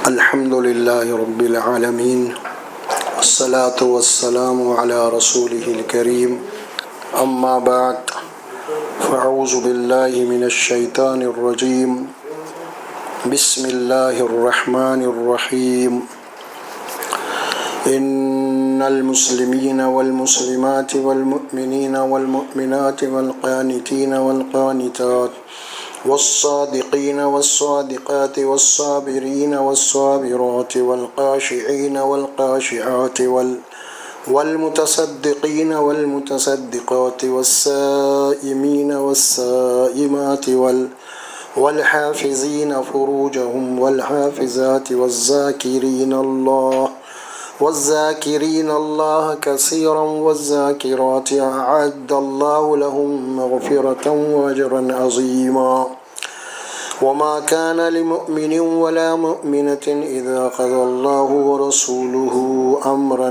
الحمد لله رب العالمين والصلاة والسلام على رسوله الكريم أما بعد فأعوذ بالله من الشيطان الرجيم بسم الله الرحمن الرحيم إن المسلمين والمسلمات والمؤمنين والمؤمنات والقانتين والقانتات والصادقين والصادقات والصابرين والصابرات والخاشعين والخاشعات والمتصدقين والمتصدقات والصائمين والصائمات والحافظين فروجهم والحافظات والذاكرين الله كثيرا والذاكرات أعد الله لهم مغفرة وأجرا عظيما وما كان لمؤمن ولا مؤمنة إذا قضى الله ورسوله أمرا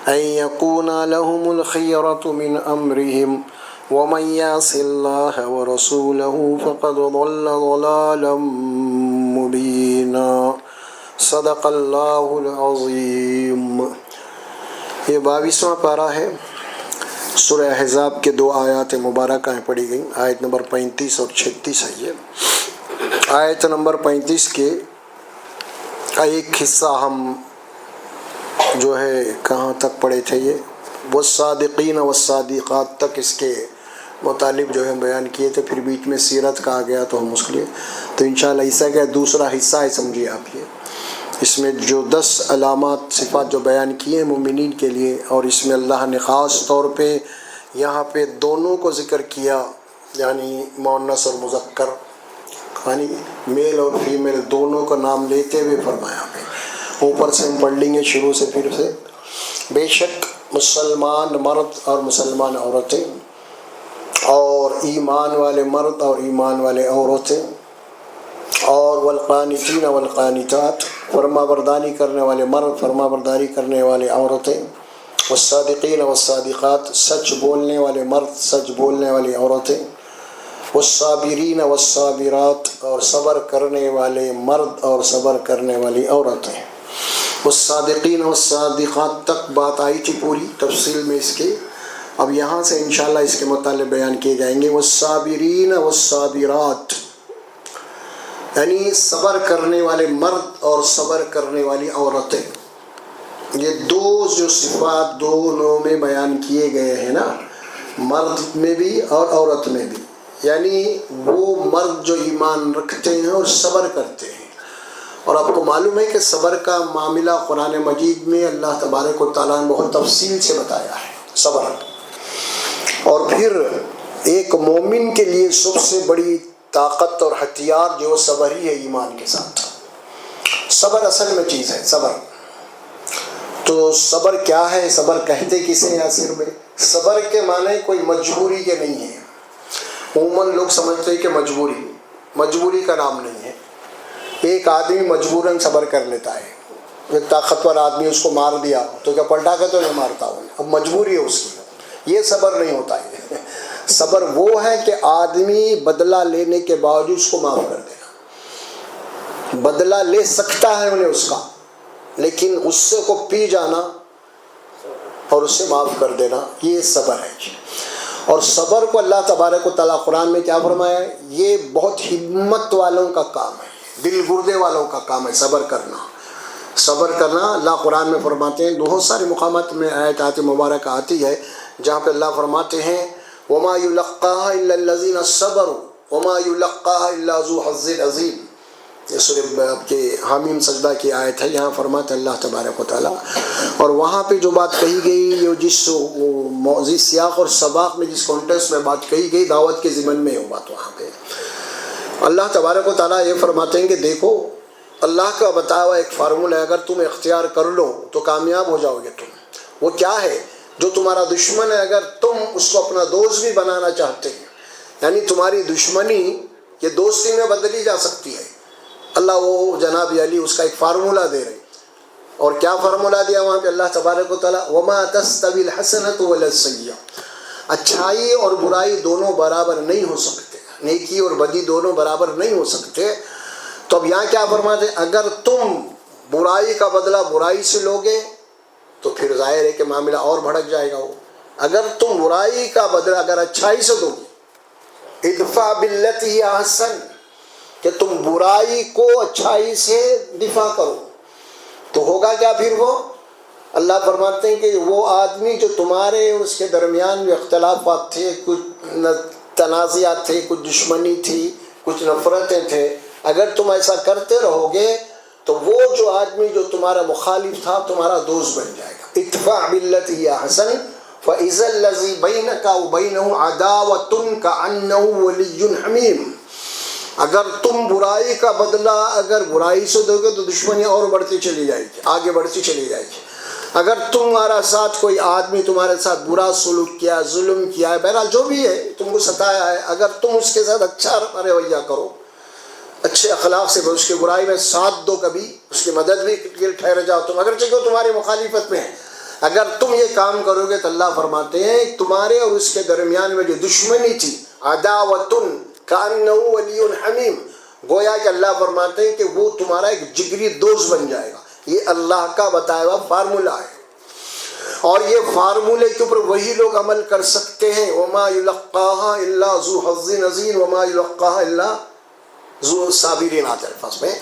أن يكون لهم الخيرة من أمرهم ومن يعص الله ورسوله فقد ضل ضلالا مبينا صدق اللہ العظیم۔ یہ 22واں پارہ ہے، سورہ احزاب کے 2 آیات مبارکہ پڑھی گئیں، آیت نمبر 35 اور 36 ہے۔ یہ آیت نمبر 35 کے ایک حصہ ہم جو ہے کہاں تک پڑھے تھے، یہ والصادقین والصادقات تک اس کے متعلق جو ہے بیان کیے تھے، پھر بیچ میں سیرت کا آ گیا تو ہم اس لیے تو انشاءاللہ عیسیٰ کا دوسرا حصہ ہے، سمجھیے آپ یہ اس میں جو 10 علامات صفات جو بیان کیے ہیں مومنین کے لیے، اور اس میں اللہ نے خاص طور پہ یہاں پہ دونوں کو ذکر کیا، یعنی مؤنث اور مذکر، یعنی میل اور فیمیل دونوں کا نام لیتے ہوئے فرمایا ہے۔ اوپر سے ہم پڑھ لیں گے شروع سے پھر سے۔ بے شک مسلمان مرد اور مسلمان عورتیں، اور ایمان والے مرد اور ایمان والے عورتیں، اور والقانتین والقانتات، فرما برداری کرنے والے مرد، فرما برداری کرنے والے عورتیں، والصادقین والصادقات، سچ بولنے والے مرد، سچ بولنے والی عورتیں، والصابرین والصابرات، اور صبر کرنے والے مرد اور صبر کرنے والی عورتیں۔ والصادقین والصادقات تک بات آئی تھی پوری تفصیل میں اس کے، اب یہاں سے انشاءاللہ اس کے متعلق بیان کیے جائیں گے۔ والصابرین والصابرات یعنی صبر کرنے والے مرد اور صبر کرنے والی عورتیں، یہ دو جو صفات دونوں میں بیان کیے گئے ہیں نا، مرد میں بھی اور عورت میں بھی، یعنی وہ مرد جو ایمان رکھتے ہیں اور صبر کرتے ہیں۔ اور آپ کو معلوم ہے کہ صبر کا معاملہ قرآن مجید میں اللہ تبارک و تعالیٰ نے بہت تفصیل سے بتایا ہے صبر، اور پھر ایک مومن کے لیے سب سے بڑی طاقت اور ہتھیار جو صبر ہی ہے ایمان کے ساتھ۔ صبر اصل میں چیز ہے صبر۔ تو صبر کیا ہے، صبر کہتے کسے ہیں آخر میں؟ صبر کے معنی کوئی مجبوری کے نہیں ہے۔ عموماً لوگ سمجھتے ہیں کہ مجبوری کا نام نہیں ہے۔ ایک آدمی مجبوراً صبر کر لیتا ہے، ایک طاقتور آدمی اس کو مار دیا تو کیا پلٹا کے تو نہیں مارتا ہوں، اب مجبوری ہے اس کی، یہ صبر نہیں ہوتا ہے۔ صبر وہ ہے کہ آدمی بدلہ لینے کے باوجود اس کو معاف کر دینا، بدلہ لے سکتا ہے انہیں اس کا، لیکن غصے کو پی جانا اور اسے معاف کر دینا، یہ صبر ہے۔ اور صبر کو اللہ تبارک و تعالیٰ قرآن میں کیا فرمایا ہے؟ یہ بہت ہمت والوں کا کام ہے، دل گردے والوں کا کام ہے صبر کرنا۔ صبر کرنا اللہ قرآن میں فرماتے ہیں، بہت سارے مقامات میں آیات مبارکہ آتی ہے جہاں پہ اللہ فرماتے ہیں وَمَا يُلَقَّاهَا إِلَّا الَّذِينَ صَبَرُوا وَمَا يُلَقَّاهَا إِلَّا ذُو حَظٍّ عَظِيمٍ۔ یہ سورہ کے حامیم سجدہ کی آیت ہے، یہاں فرماتے اللہ تبارک و تعالیٰ، اور وہاں پہ جو بات کہی گئی، یہ جس سیاق اور سباق میں جس کانٹیکسٹ میں بات کہی گئی، دعوت کے ضمن میں وہ بات وہاں پہ اللہ تبارک و تعالیٰ یہ فرماتے ہیں کہ دیکھو اللہ کا بتایا ہوا ایک فارمولہ ہے، اگر تم اختیار کر لو تو کامیاب ہو جاؤ گے تم۔ وہ کیا ہے؟ جو تمہارا دشمن ہے اگر تم اس کو اپنا دوست بھی بنانا چاہتے ہیں، یعنی تمہاری دشمنی یہ دوستی میں بدلی جا سکتی ہے۔ اللہ وہ جناب علی اس کا ایک فارمولہ دے رہے، اور کیا فارمولہ دیا وہاں پہ اللہ تبارک و تعالیٰ؟ وَمَا تَسْتَوِي الْحَسَنَةُ وَلَا السَّيِّئَةُ، اچھائی اور برائی دونوں برابر نہیں ہو سکتے، نیکی اور بدی دونوں برابر نہیں ہو سکتے۔ تو اب یہاں کیا فرماتے ہیں؟ اگر تم برائی کا بدلہ برائی سے لوگے تو پھر ظاہر ہے کہ معاملہ اور بھڑک جائے گا وہ. اگر تم برائی کا بدلہ اگر اچھائی سے دو گے، ادفع باللتی احسن، کہ تم برائی کو اچھائی سے دفاع کرو، تو ہوگا کیا پھر وہ؟ اللہ فرماتے ہیں کہ وہ آدمی جو تمہارے اس کے درمیان میں اختلافات تھے، کچھ تنازعات تھے، کچھ دشمنی تھی، کچھ نفرتیں تھے، اگر تم ایسا کرتے رہو گے تو وہ جو آدمی جو تمہارا مخالف تھا تمہارا دوست بن جائے گا. ادفع باللتی احسن فاذا الذی بینک وبینہ عداوۃ کأنہ ولی حمیم. اگر تم برائی کا بدلہ اگر برائی سے دو گے تو دشمنی اور بڑھتی چلی جائے گی، آگے بڑھتی چلی جائے گی. اگر تمہارا ساتھ کوئی آدمی تمہارے ساتھ برا سلوک کیا، ظلم کیا ہے، بہرحال جو بھی ہے، تم کو ستایا ہے، اگر تم اس کے ساتھ اچھا رویہ کرو، اچھے اخلاق سے اس کی برائی میں ساتھ دو، کبھی اس کی مدد بھی ٹھہر جاؤ تم، اگر چاہے تمہاری مخالفت میں ہے، اگر تم یہ کام کرو گے تو اللہ فرماتے ہیں تمہارے اور اس کے درمیان میں جو دشمنی تھی، عداوتن کأنہ ولی حمیم، گویا کہ اللہ فرماتے ہیں کہ وہ تمہارا ایک جگری دوست بن جائے گا. یہ اللہ کا بتایا ہوا فارمولہ ہے، اور یہ فارمولے کے اوپر وہی لوگ عمل کر سکتے ہیں. وما یلقاها الا ذو حظ عظیم وما یلقاها الا ذو صابرین آتے الفاظ میں،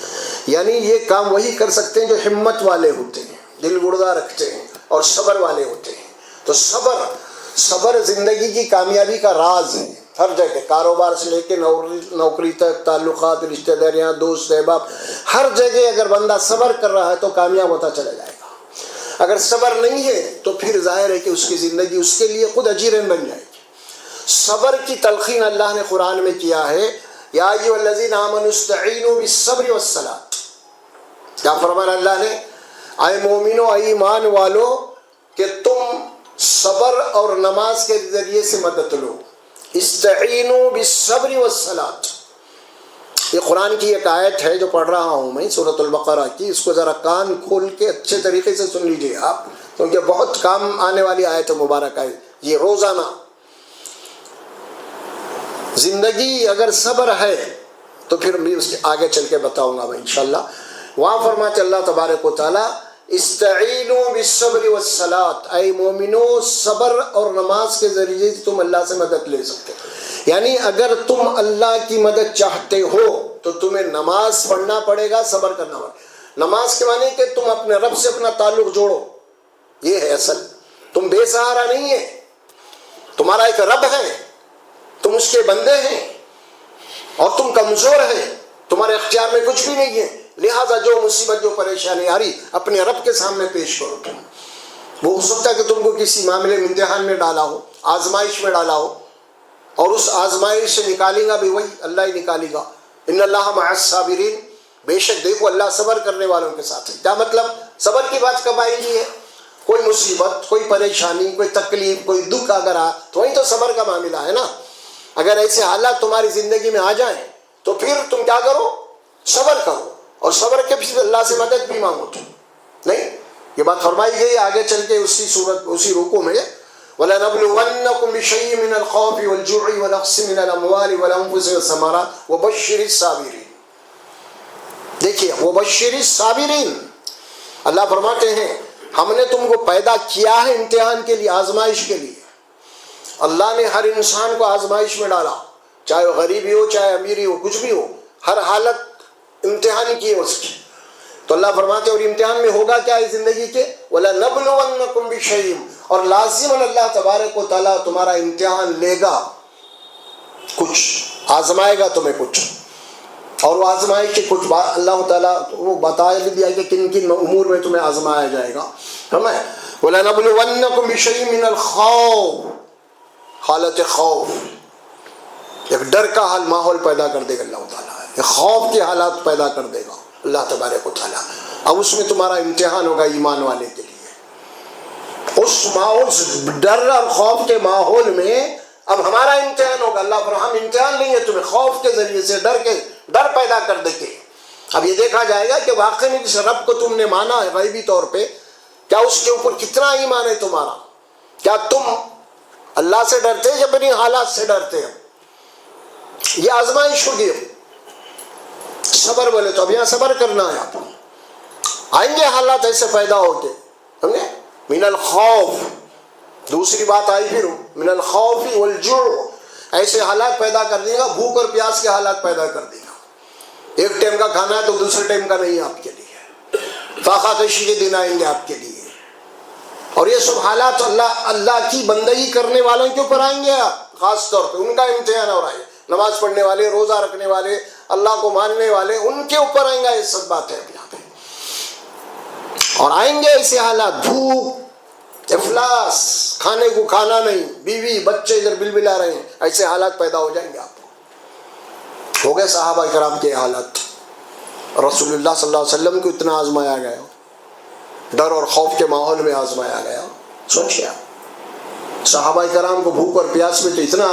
یعنی یہ کام وہی کر سکتے ہیں جو ہمت والے ہوتے ہیں، دل گردہ رکھتے ہیں اور صبر والے ہوتے ہیں. تو صبر زندگی کی کامیابی کا راز ہے. ہر جگہ، کاروبار سے لے کے نوکری تک، تعلقات، رشتہ داریاں، دوست احباب، ہر جگہ اگر بندہ صبر کر رہا ہے تو کامیاب ہوتا چلا جائے گا. اگر صبر نہیں ہے تو پھر ظاہر ہے کہ اس کی زندگی اس کے لیے خود اجیرن بن جائے گی. صبر کی تلقین اللہ نے قرآن میں کیا ہے، یا ایھا الذین آمنوا استعینوا بالصبر والصلاۃ. کیا فرمایا اللہ نے؟ اے مومنو، اے ایمان والو، کہ تم صبر اور نماز کے ذریعے سے مدد لو. استعینوا بالصبر والصلاۃ. یہ قرآن کی ایک آیت ہے جو پڑھ رہا ہوں میں، سورۃ البقرہ کی. اس کو ذرا کان کھول کے اچھے طریقے سے سن لیجئے آپ، کیونکہ بہت کام آنے والی آیت مبارکہ ہے یہ. روزانہ زندگی اگر صبر ہے تو پھر بھی اس کے آگے چل کے بتاؤں گا میں انشاءاللہ. وہاں فرماتے اللہ تبارک و تعالی استعینوا بالصبر والصلاۃ، اے مومنو صبر اور نماز کے ذریعے سے تم اللہ سے مدد لے سکتے. یعنی اگر تم اللہ کی مدد چاہتے ہو تو تمہیں نماز پڑھنا پڑے گا، صبر کرنا پڑے گا. نماز کے معنی کہ تم اپنے رب سے اپنا تعلق جوڑو، یہ ہے اصل. تم بے سہارا نہیں ہے، تمہارا ایک رب ہے، تم اس کے بندے ہیں، اور تم کمزور ہیں، تمہارے اختیار میں کچھ بھی نہیں ہے. لہٰذا جو مصیبت، جو پریشانی آ رہی، اپنے رب کے سامنے پیش کرو. تم وہ ہو سکتا ہے کہ تم کو کسی معاملے میں امتحان میں ڈالا ہو، آزمائش میں ڈالا ہو، اور اس آزمائش سے نکالے گا بھی وہی اللہ ہی نکالے گا. ان اللہ مع الصابرین، بے شک دیکھو اللہ صبر کرنے والوں کے ساتھ ہے. کیا مطلب؟ صبر کی بات کب آئے گی ہے؟ کوئی مصیبت، کوئی پریشانی، کوئی تکلیف، کوئی دکھ اگر آ تو وہی تو صبر کا معاملہ ہے نا. اگر ایسے حالات تمہاری زندگی میں آ جائیں تو پھر تم کیا کرو؟ صبر کرو، اور صبر کے پھر اللہ سے مدد بھی مانگو. تم نہیں، یہ بات فرمائی گئی آگے چل کے اسی سورت، اسی رکوع میں، وَلَنَبْلُوَنَّكُمْ بِشَيْءٍ مِّنَ الْخَوْفِ وَالْجُوعِ وَنَقْصٍ مِّنَ الْأَمْوَالِ وَالْأَنفُسِ وَالثَّمَرَاتِ وَبَشِّرِ الصَّابِرِينَ. دیکھیے وَبَشِّرِ الصَّابِرِينَ، اللہ فرماتے ہیں ہم نے تم کو پیدا کیا ہے امتحان کے لیے، آزمائش کے لیے. اللہ نے ہر انسان کو آزمائش میں ڈالا، چاہے وہ غریبی ہو، چاہے امیری ہو، کچھ بھی ہو، ہر حالت امتحان کی ہے اس کی. تو اللہ فرماتے ہیں اور امتحان میں ہوگا کیا ہے زندگی کے؟ وَلَنَبْلُوَنَّكُمْ بِشَيْءٍ، اور لازم اللہ تبارک و تعالیٰ تمہارا امتحان لے گا، کچھ آزمائے گا تمہیں کچھ. اور وہ آزمائش کے کچھ اللہ تعالیٰ وہ بتا دیا کہ کن کن امور میں تمہیں آزمایا جائے گا. ہمیں وَلَنَبْلُوَنَّكُمْ بِشَيْءٍ مِّنَ الْخَوْفِ، حالت خوف، ایک ڈر کا حال ماحول پیدا کر دے گا اللہ تعالیٰ، ایک خوف کے حالات پیدا کر دے گا اللہ تبارک و تعالیٰ. اب اس میں تمہارا امتحان ہوگا ایمان والے کے لیے. اس ماحول، ڈر اور خوف کے ماحول میں اب ہمارا امتحان ہوگا. اللہ پر ہم امتحان لیں گے تمہیں خوف کے ذریعے سے، ڈر پیدا کر دے کے. اب یہ دیکھا جائے گا کہ واقعی میں جس رب کو تم نے مانا ہے غیبی طور پہ، کیا اس کے اوپر کتنا ایمان ہے تمہارا؟ کیا تم اللہ سے ڈرتے یا اپنی حالات سے ڈرتے ہیں؟ یہ آزمائش ہوگی. صبر بولے تو اب یہاں صبر کرنا ہے آپ کو. آئیں گے حالات ایسے پیدا ہوتے, سمجھے, من الخوف, دوسری بات آئی پھر من الخوف والجوع, ایسے حالات پیدا کر دے گا, بھوک اور پیاس کے حالات پیدا کر دے گا. ایک ٹائم کا کھانا ہے تو دوسرے ٹائم کا نہیں آپ کے لیے, فاقہ کشی کے دن آئیں گے آپ کے لیے. اور یہ سب حالات اللہ کی بندگی کرنے والوں کے اوپر آئیں گے, خاص طور پہ ان کا امتحان ہو رہا ہے. نماز پڑھنے والے, روزہ رکھنے والے, اللہ کو ماننے والے, ان کے اوپر آئیں گا. یہ سب بات ہے یہاں پہ. اور آئیں گے ایسے حالات, بھوک, افلاس, کھانے کو کھانا نہیں, بیوی بچے ادھر بلبلا رہے ہیں, ایسے حالات پیدا ہو جائیں گے آپ کو. ہو گئے صحابہ کرام کے حالات. رسول اللہ صلی اللہ علیہ وسلم کو اتنا آزمایا گیا, ڈر اور خوف کے ماحول میں آزمایا گیا. سوچیے آپ, صحابہ کرام کو بھوک اور پیاس میں تو اتنا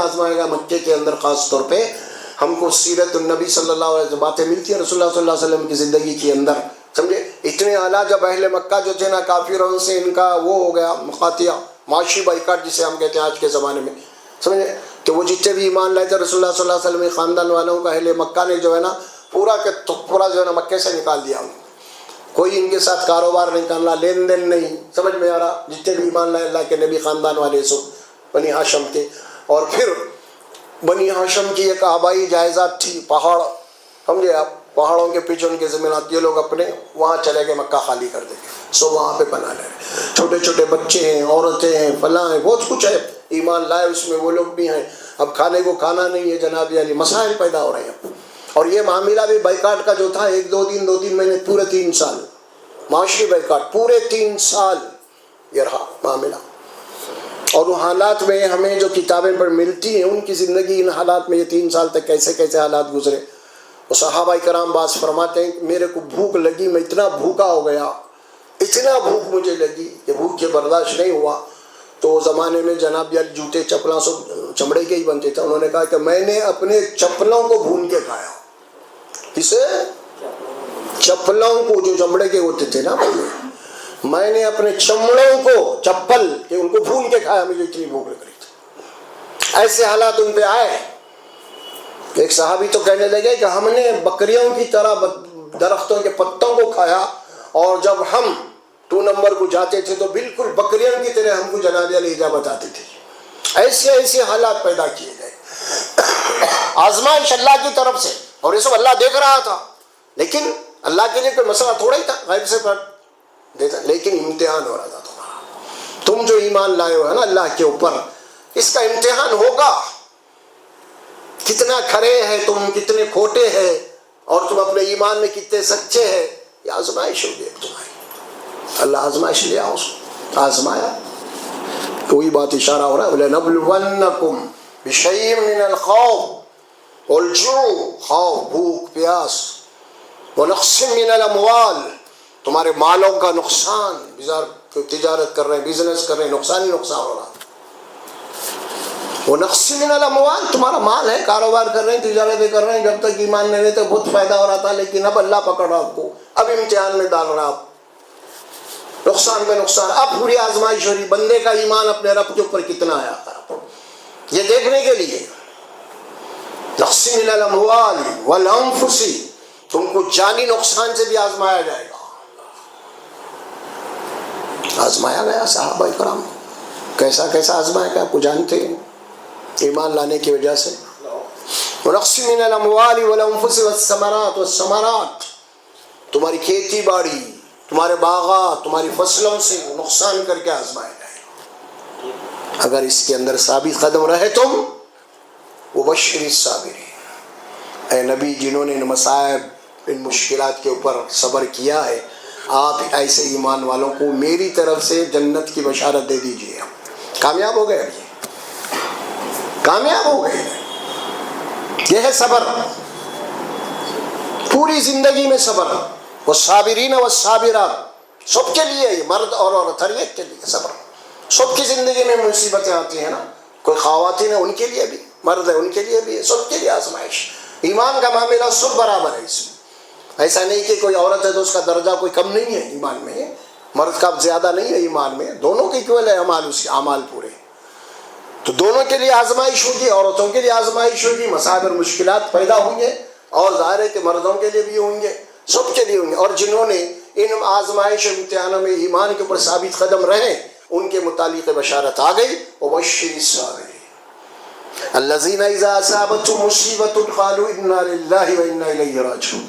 آزمایا گا مکے کے اندر. خاص طور پہ ہم کو سیرت النبی صلی اللہ علیہ وسلم باتیں ملتی ہیں رسول اللہ صلی اللہ علیہ وسلم کی زندگی کے اندر, سمجھے. اتنے اعلیٰ جب اہل مکہ جو تھے نا, کافروں سے ان کا وہ ہو گیا مقاطعہ, معاشی بائیکاٹ جسے ہم کہتے ہیں آج کے زمانے میں, سمجھے. کہ وہ جتنے بھی ایمان لائے تھے رسول اللہ صلی اللہ علیہ وسلم خاندان والوں کا, اہل مکہ نے جو ہے نا پورا جو ہے نا مکے سے نکال دیا. کوئی ان کے ساتھ کاروبار نہیں کرنا, لین دین نہیں, سمجھ میں آ رہا. جتنے بھی ایمان لائے اللہ کے نبی خاندان والے سب بنی ہاشم کے. اور پھر بنی ہاشم کی ایک آبائی جائیداد تھی, پہاڑ, سمجھے آپ, پہاڑوں کے پیچھے ان کے زمینات. یہ لوگ اپنے وہاں چلے گئے, مکہ خالی کر دیں گے, سو وہاں پہ پناہ لے رہے. چھوٹے چھوٹے بچے ہیں, عورتیں ہیں, فلاں ہیں, بہت کچھ ہے. ایمان لائے اس میں وہ لوگ بھی ہیں. اب کھانے کو کھانا نہیں ہے جناب علی, مسائل پیدا ہو رہے ہیں. اور یہ معاملہ بھی بائیکاٹ کا جو تھا, 2 مہینے, پورے 3 سال معاشی بائیکاٹ, پورے 3 سال یہ رہا معاملہ. اور وہ حالات میں ہمیں جو کتابیں پر ملتی ہیں, ان کی زندگی ان حالات میں یہ 3 سال تک کیسے کیسے حالات گزرے. وہ صحابہ کرام بعض فرماتے ہیں کہ میرے کو بھوک لگی, میں اتنا بھوکا ہو گیا, اتنا بھوک مجھے لگی کہ بھوک کے برداشت نہیں ہوا. تو زمانے میں جناب یار جوتے چپلاں سب چمڑے کے ہی بنتے تھے. انہوں نے کہا کہ میں نے اپنے چپلوں کو بھون کے کھایا. کسے؟ چپلوں کو, جو چمڑے کے ہوتے تھے نا, میں نے اپنے چمڑوں کو, چپل کہ ان کو بھون کے کھایا, مجھے اتنی بھوک لگ رہی تھی. ایسے حالات ان پہ آئے. ایک صحابی تو کہنے لگے کہ ہم نے بکریوں کی طرح درختوں کے پتوں کو کھایا, اور جب ہم 2 نمبر کو جاتے تھے تو بالکل بکریوں کی طرح ہم کو جناب علی اجابت آتی تھی. ایسے حالات پیدا کیے گئے, آزمائش اللہ کی طرف سے. اور یہ سب اللہ دیکھ رہا تھا, لیکن اللہ کے لیے کوئی مسئلہ تھوڑا ہی تھا, غیب سے دیتا, لیکن امتحان ہو رہا تھا تمہارا. تم جو ایمان لائے ہو ہے نا اللہ کے اوپر, اس کا امتحان ہوگا. کتنا کھرے ہیں تم, کتنے کھوٹے ہیں, اور تم اپنے ایمان میں کتنے سچے ہیں, یہ آزمائش ہوگی تمہاری. اللہ آزمائش لیا, اس کو آزمایا. کوئی بات اشارہ ہو رہا ہے, وَلَنَبْلُوَنَّكُمْ بِشَيْءٍ مِّنَ الْخَوْفِ وَالْجُوعِ, خوف, بھوک, پیاس, وَنَقْصٍ مِّنَ الْأَمْوَالِ, تمہارے مالوں کا نقصان. تجارت کر رہے ہیں, بزنس کر رہے ہیں, نقصان ہی نقصان ہو رہا. وَنَقْصٍ مِّنَ الْأَمْوَالِ, تمہارا مال ہے, کاروبار کر رہے ہیں, تجارتیں کر رہے ہیں, جب تک ایمان نہیں رہتے بہت فائدہ ہو رہا تھا, لیکن اب اللہ پکڑ رہا آپ کو, اب امتحان میں ڈال رہا, آپ نقصان میں نقصان. اب پوری آزمائش ہو رہی, بندے کا ایمان اپنے رب کے اوپر کتنا آیا, یہ دیکھنے کے لیے. نقص من الاموال والانفس, تم کو جانی نقصان سے بھی آزمایا جائے گا. آزمایا گیا صحابہ کرام, کیسا کیسا آزمایا گیا آپ کو جانتے ہیں, ایمان لانے کی وجہ سے. ونقص من الاموال والانفس والثمرات, تمہاری کھیتی باڑی, تمہارے باغات, تمہاری فصلوں سے نقصان کر کے آزمایا جائے گا. اگر اس کے اندر ثابت قدم رہے تم, وبشر الصابرین, اے نبی جنہوں نے ان مصائب, ان مشکلات کے اوپر صبر کیا ہے, آپ ایسے ایمان والوں کو میری طرف سے جنت کی بشارت دے دیجئے. کامیاب ہو گئے, کامیاب ہو گئے. یہ ہے صبر, پوری زندگی میں صبر. والصابرین والصابرات, سب کے لیے, یہ مرد اور عورت ہر ایک کے لیے صبر. سب کی زندگی میں مصیبتیں آتی ہیں نا, کوئی خواتین ہیں ان کے لیے بھی, مرد ہے ان کے لیے بھی, سب کے لیے آزمائش. ایمان کا معاملہ سب برابر ہے اس میں. ایسا نہیں کہ کوئی عورت ہے تو اس کا درجہ کوئی کم نہیں ہے ایمان میں, مرد کا زیادہ نہیں ہے ایمان میں, دونوں کے اکول ہے اعمال, اس کے اعمال پورے. تو دونوں کے لیے آزمائش ہوگی, عورتوں کے لیے آزمائش ہوگی, مصائب اور مشکلات پیدا ہوں گے, اور ظاہر ہے کہ مردوں کے لیے بھی ہوں گے، سب کے لیے ہوں گے۔ اور جنہوں نے ان آزمائش امتحانوں میں ایمان کے اوپر ثابت قدم رہے ان کے متعلق بشارت آ گئی، وبشر الصابرین الذین اذا اصابتهم مصیبۃ قالوا انا للہ وانا الیہ راجعون۔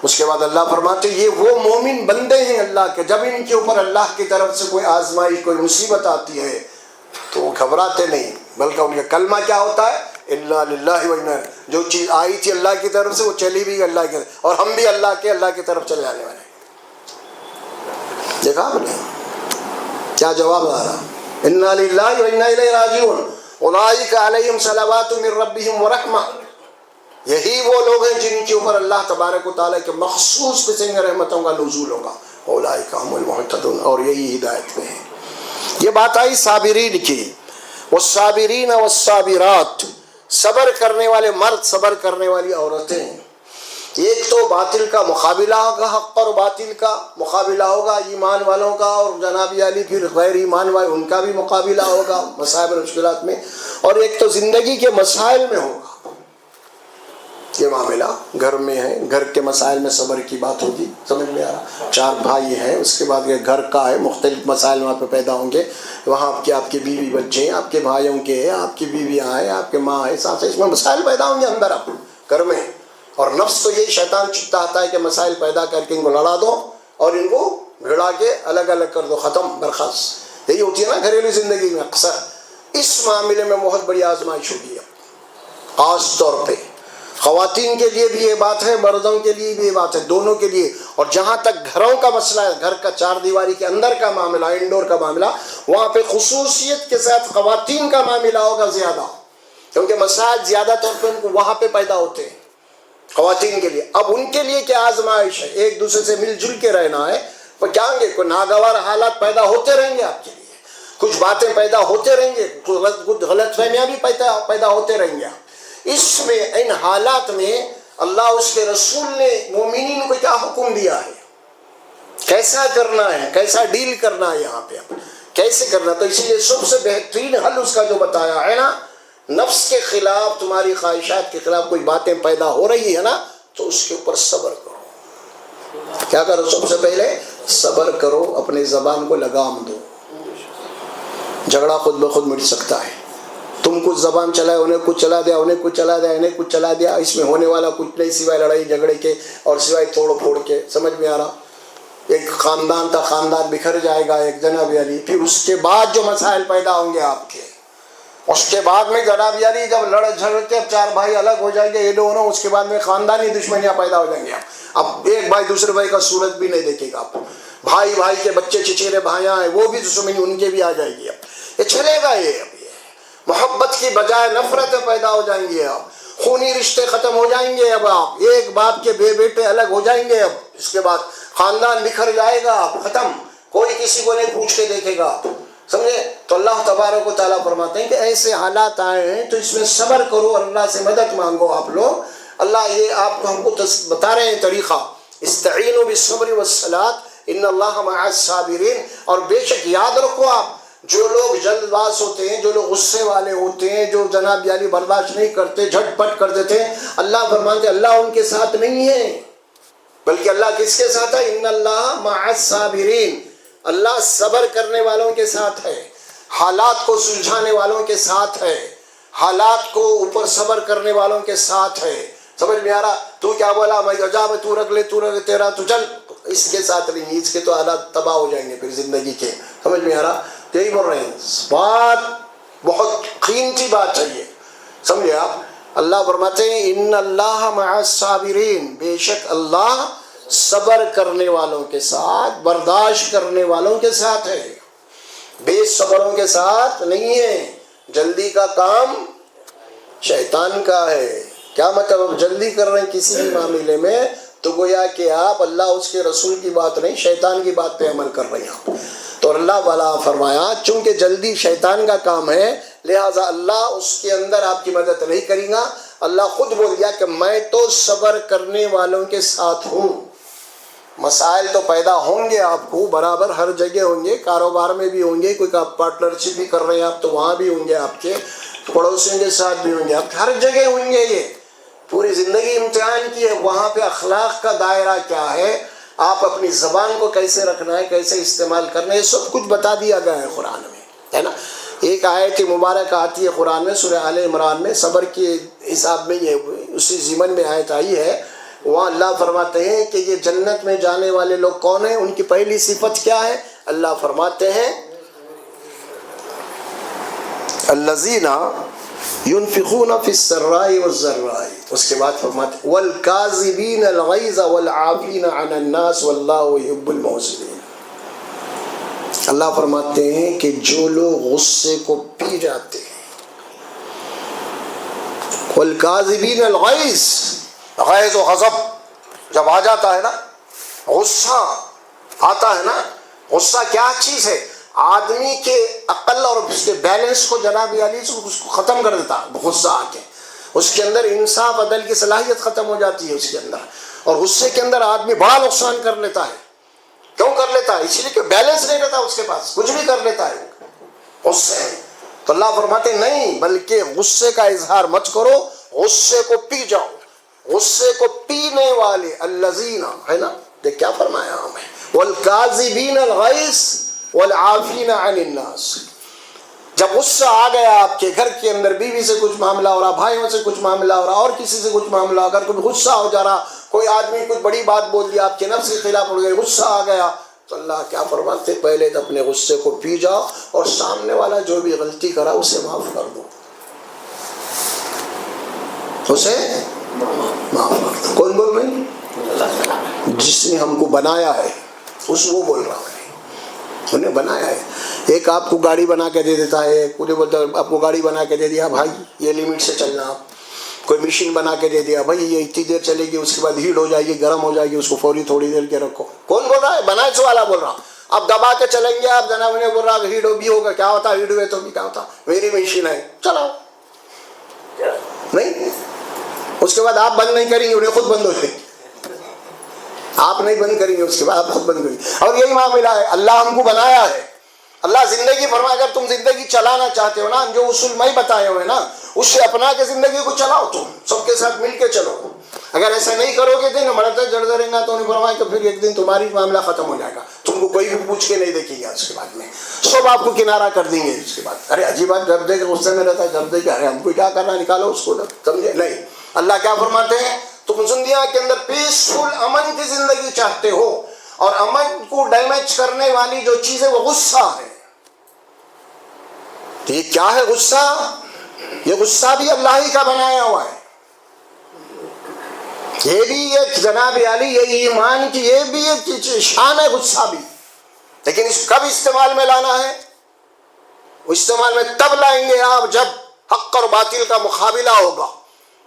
اس کے بعد اللہ فرماتے ہیں یہ وہ مومن بندے ہیں اللہ کے، جب ان کے اوپر اللہ کی طرف سے کوئی آزمائش کوئی مصیبت آتی ہے تو وہ گھبراتے نہیں، بلکہ ان کا کلمہ کیا ہوتا ہے؟ الا للہ وانا، جو چیز آئی تھی اللہ کی طرف سے وہ چلی بھی اللہ کی طرف، اور ہم بھی اللہ کی طرف چلے جانے والے ہیں۔ دیکھا آپ نے کیا جواب آ رہا؟ انا للہ وانا الیہ راجعون اولئک علیہم صلوات من ربہم ورحمہ، یہی وہ لوگ ہیں جن کے اوپر اللہ تبارک و تعالیٰ کے مخصوص قسم کے رحمتوں کا نزول ہوگا، اولئک هم المہتدون، اور یہی ہدایت میں ہے۔ یہ بات آئی صابرین کی، والصابرین والصابرات، صبر کرنے والے مرد، صبر کرنے والی عورتیں۔ ایک تو باطل کا مقابلہ ہوگا، حق اور باطل کا مقابلہ ہوگا، ایمان والوں کا اور جناب علی پھر غیر ایمان والے ان کا بھی مقابلہ ہوگا مصائب اور مشکلات میں، اور ایک تو زندگی کے مسائل میں ہوگا۔ یہ معاملہ گھر میں ہے، گھر کے مسائل میں صبر کی بات ہوگی، سمجھ میں آ رہا؟ 4 بھائی ہیں، اس کے بعد یہ گھر کا ہے، مختلف مسائل وہاں پہ پیدا ہوں گے، وہاں آپ کے بیوی بچے ہیں، آپ کے بھائیوں کے ہیں، آپ کی بیویاں ہیں، آپ کے ماں ہے، ساتھ اس میں مسائل پیدا ہوں گے اندر آپ گھر میں، اور نفس تو یہی شیطان چاہتا ہے کہ مسائل پیدا کر کے ان کو لڑا دو اور ان کو بھڑا کے الگ الگ کر دو، ختم برخاست۔ یہی ہوتی ہے نا گھریلو زندگی میں اکثر۔ اس معاملے میں بہت بڑی آزمائش ہوگی خاص طور پہ خواتین کے لیے بھی یہ بات ہے، مردوں کے لیے بھی یہ بات ہے، دونوں کے لیے۔ اور جہاں تک گھروں کا مسئلہ ہے، گھر کا 4 دیواری کے اندر کا معاملہ، انڈور کا معاملہ، وہاں پہ خصوصیت کے ساتھ خواتین کا معاملہ ہوگا زیادہ، کیونکہ مسائل زیادہ طور پہ ان کو وہاں پہ پیدا ہوتے ہیں خواتین کے لیے۔ اب ان کے لیے کیا آزمائش ہے؟ ایک دوسرے سے مل جل کے رہنا ہے، وہ کیا ہوں گے؟ کوئی ناگوار حالات پیدا ہوتے رہیں گے آپ کے لیے، کچھ باتیں پیدا ہوتے رہیں گے، کچھ غلط فہمیاں بھی پیدا ہوتے رہیں گے۔ اس میں ان حالات میں اللہ اس کے رسول نے مومنین کو کیا حکم دیا ہے، کیسا کرنا ہے، کیسا ڈیل کرنا ہے، یہاں پہ کیسے کرنا۔ تو اسی لیے سب سے بہترین حل اس کا جو بتایا ہے نا، نفس کے خلاف، تمہاری خواہشات کے خلاف کوئی باتیں پیدا ہو رہی ہے نا، تو اس کے اوپر صبر کرو۔ کیا کرو؟ سب سے پہلے صبر کرو، اپنے زبان کو لگام دو۔ جھگڑا خود بخود مٹ سکتا ہے، تم کچھ زبان چلائے، انہیں کچھ چلا دیا، انہیں کچھ چلا دیا، انہیں کچھ چلا دیا، اس میں ہونے والا کچھ نہیں سوائے لڑائی جھگڑے کے اور سوائے توڑ پھوڑ کے۔ سمجھ میں آ رہا؟ ایک خاندان تھا، خاندان بکھر جائے گا ایک جناب علی، پھر اس کے بعد جو مسائل پیدا ہوں گے آپ کے، اس کے بعد میں جناب علی جب لڑ جھگڑ کے 4 بھائی الگ ہو جائیں گے یہ دونوں، اس کے بعد میں خاندانی دشمنیاں پیدا ہو جائیں گے۔ اب ایک بھائی دوسرے بھائی کا صورت بھی نہیں دیکھے گا، آپ بھائی بھائی کے بچے چچیرے بھائیاں ہیں وہ بھی دشمنی ان کے بھی آ جائے گی۔ اب یہ چلے گا، یہ محبت کی بجائے نفرتیں پیدا ہو جائیں گی، اب خونی رشتے ختم ہو جائیں گے، اب آپ ایک باپ کے بیٹے الگ ہو جائیں گے، اب اس کے بعد خاندان بکھر جائے گا، اب ختم، کوئی کسی کو نہیں پوچھ کے دیکھے گا، سمجھے؟ تو اللہ تبارک و تعالیٰ فرماتے ہیں کہ ایسے حالات آئے ہیں تو اس میں صبر کرو اور اللہ سے مدد مانگو آپ لوگ۔ اللہ یہ آپ کو ہم کو بتا رہے ہیں طریقہ، استعینوا بالصبر والصلاۃ ان اللہ مع الصابرین۔ اور بے شک یاد رکھو آپ، جو لوگ جلد باز ہوتے ہیں، جو لوگ غصے والے ہوتے ہیں، جو جناب علی برداشت نہیں کرتے، جھٹ پٹ کر دیتے ہیں، اللہ فرماتے ہیں اللہ ان کے ساتھ نہیں ہے، بلکہ اللہ کس کے ساتھ ہے؟ ان اللہ مع الصابرین، اللہ صبر کرنے والوں کے ساتھ ہے، حالات کو سلجھانے والوں کے ساتھ ہے، حالات کو اوپر صبر کرنے والوں کے ساتھ ہے۔ سمجھ میں آ رہا؟ تو کیا بولا، میں جا تو رکھ لے، تو رکھ تیرا تو چل، اس کے ساتھ نہیں، اس کے تو حالات تباہ ہو جائیں گے پھر زندگی کے۔ سمجھ میں آ رہا؟ یہی بول رہے ہیں، بات بہت قیمتی بات ہے یہ، سمجھے آپ؟ اللہ فرماتے ہیں ان اللہ مع الصابرین، بے شک اللہ صبر کرنے والوں کے ساتھ، برداشت کرنے والوں کے ساتھ ہے، بے صبروں کے ساتھ نہیں ہے۔ جلدی کا کام شیطان کا ہے۔ کیا مطلب؟ جلدی کر رہے ہیں کسی بھی معاملے میں تو گویا کہ آپ اللہ اس کے رسول کی بات نہیں، شیطان کی بات پہ عمل کر رہے ہیں۔ تو اللہ والا فرمایا چونکہ جلدی شیطان کا کام ہے، لہٰذا اللہ اس کے اندر آپ کی مدد نہیں کرے گا۔ اللہ خود بول دیا کہ میں تو صبر کرنے والوں کے ساتھ ہوں۔ مسائل تو پیدا ہوں گے آپ کو برابر، ہر جگہ ہوں گے، کاروبار میں بھی ہوں گے، کوئی پارٹنرشپ بھی کر رہے ہیں آپ تو وہاں بھی ہوں گے، آپ کے پڑوسیوں کے ساتھ بھی ہوں گے، آپ ہر جگہ ہوں گے یہ۔ پوری زندگی امتحان کی ہے. وہاں پہ اخلاق کا دائرہ کیا ہے، آپ اپنی زبان کو کیسے رکھنا ہے، کیسے استعمال کرنا ہے، یہ سب کچھ بتا دیا گیا ہے قرآن میں، ہے نا. ایک آیت مبارکہ آتی ہے قرآن میں سورہ آل عمران میں، صبر کے حساب میں یہ اسی ضمن میں آیت آئی ہے. وہاں اللہ فرماتے ہیں کہ یہ جنت میں جانے والے لوگ کون ہیں، ان کی پہلی صفت کیا ہے. اللہ فرماتے ہیں الذین ينفقون فی السراء والضراء، اس کے بعد فرماتے ہیں والکاظمین الغیظ والعافین عن الناس واللہ یحب المحسنین. اللہ فرماتے ہیں کہ جو لوگ غصے کو پی جاتے ہیں، والکاظمین الغیظ، غیظ و غضب جب آ جاتا ہے نا، غصہ آتا ہے نا، غصہ کیا چیز ہے، آدمی کے عقل اور اس کے بیلنس کو جناب علی سے اس کو ختم کر دیتا ہے. غصہ آ کے اس کے اندر انصاف عدل کی صلاحیت ختم ہو جاتی ہے اس کے اندر، اور غصے کے اندر آدمی بڑا نقصان کر لیتا ہے. کیوں کر لیتا ہے؟ اس لیے کہ بیلنس نہیں رہتا اس کے پاس، کچھ بھی کر لیتا ہے غصے. تو اللہ فرماتے نہیں، بلکہ غصے کا اظہار مت کرو، غصے کو پی جاؤ. غصے کو پینے والے الذین، ہے نا، دیکھ کیا فرمایا ہمیں، والکاظمین الغیظ والعافین عن الناس. جب غصہ آ گیا آپ کے گھر کے اندر، بیوی سے کچھ معاملہ ہو رہا، بھائیوں سے کچھ معاملہ ہو رہا، اور کسی سے کچھ معاملہ، اگر کچھ غصہ ہو جا رہا، کوئی آدمی کچھ بڑی بات بول دیا، آپ کے نفس کے خلاف اڑ گئے، غصہ آ گیا، تو اللہ کیا فرماتے، پہلے تو اپنے غصے کو پی جاؤ اور سامنے والا جو بھی غلطی کرا اسے معاف کر دو، اسے معاف کر دو. کون بول رہے؟ جس نے ہم کو بنایا ہے، اس وہ بول رہا ہے، انہیں بنایا ہے. ایک آپ کو گاڑی بنا کے دے دیتا ہے، پورے بولتا ہے آپ کو گاڑی بنا کے دے دیا، بھائی یہ لمٹ سے چلنا. کوئی مشین بنا کے دے دیا، بھائی یہ اتنی دیر چلے گی، اس کے بعد ہیٹ ہو جائے گی، گرم ہو جائے گی، اس کو فوری تھوڑی دیر کے رکھو. کون بول رہا ہے؟ بنائے والا بول رہا. اب دبا کے چلیں گے آپ، جناب انہیں بول رہا کہ ہیٹ بھی ہوگا. کیا ہوتا ہیٹ ہوئے تو بھی کیا ہوتا، میری مشین ہے چلاؤ. نہیں، اس کے بعد آپ بند نہیں کریں گے، انہیں خود بند ہو جائے گی. آپ نہیں بند کریں گے، اس کے بعد آپ خود بند کریں گے. اور یہی معاملہ ہے، اللہ ہم کو بنایا ہے. اللہ زندگی فرمایا اگر تم زندگی چلانا چاہتے ہو نا، جو اصول میں بتائے ہوئے نا، اس سے اپنا کے زندگی کو چلاؤ، تم سب کے ساتھ مل کے چلو. اگر ایسا نہیں کرو گے دن مرتے جڑتے رہیں گا، تو انہیں فرمایا کہ پھر ایک دن تمہاری معاملہ ختم ہو جائے گا، تم کو کوئی بھی پوچھ کے نہیں دیکھے گا. اس کے بعد میں سب آپ کو کنارہ کر دیں گے. اس کے بعد ارے عجیب بات، جب دیکھ غصے میں رہتا ہے، جب دیکھ ارے ہم کو کیا کرنا، نکالو اس کو، سمجھے نہیں. اللہ کیا فرماتے ہیں، تم دنیا کے اندر پیسفل امن کی زندگی چاہتے ہو، اور امن کو ڈیمیج کرنے والی جو چیز ہے وہ غصہ ہے. تو یہ کیا ہے غصہ؟ یہ غصہ بھی اللہ ہی کا بنایا ہوا ہے. یہ بھی ایک جناب علی، یہ ایمان کی یہ بھی ایک شان ہے غصہ بھی. لیکن اس کب استعمال میں لانا ہے؟ استعمال میں تب لائیں گے آپ جب حق اور باطل کا مقابلہ ہوگا،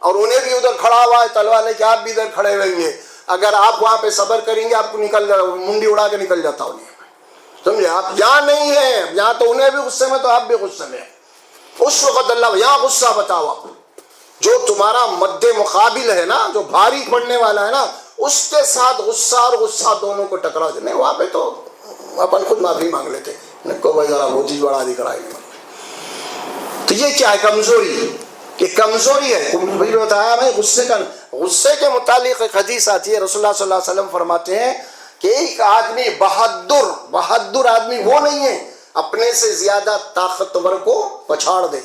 اور انہیں بھی ادھر کھڑا ہوا ہے تلوار لے کے، آپ بھی ادھر کھڑے رہیں گے. اگر آپ وہاں پہ صبر کریں گے، آپ کو نکل منڈی اڑا کے نکل جاتا انہیں، سمجھے. آپ یہاں نہیں ہیں، یہاں تو انہیں بھی غصے میں تو آپ بھی غصے میں. اس وقت اللہ یہاں غصہ بتاؤ، جو تمہارا مد مقابل ہے نا، جو بھاری پڑنے والا ہے نا، اس کے ساتھ غصہ اور غصہ دونوں کو ٹکرا دینے. وہاں پہ تو اپن خود معافی مانگ لیتے، کو بھائی ذرا وہ چیز بڑھا دی کرائی. تو یہ کیا ہے؟ کمزوری. کہ کمزوری ہے. بھائی بتایا میں غصے کے متعلق ایک حدیث آتی ہے، رسول اللہ صلی اللہ علیہ وسلم فرماتے ہیں کہ ایک آدمی بہادر آدمی وہ نہیں ہے اپنے سے زیادہ طاقتور کو پچھاڑ دے.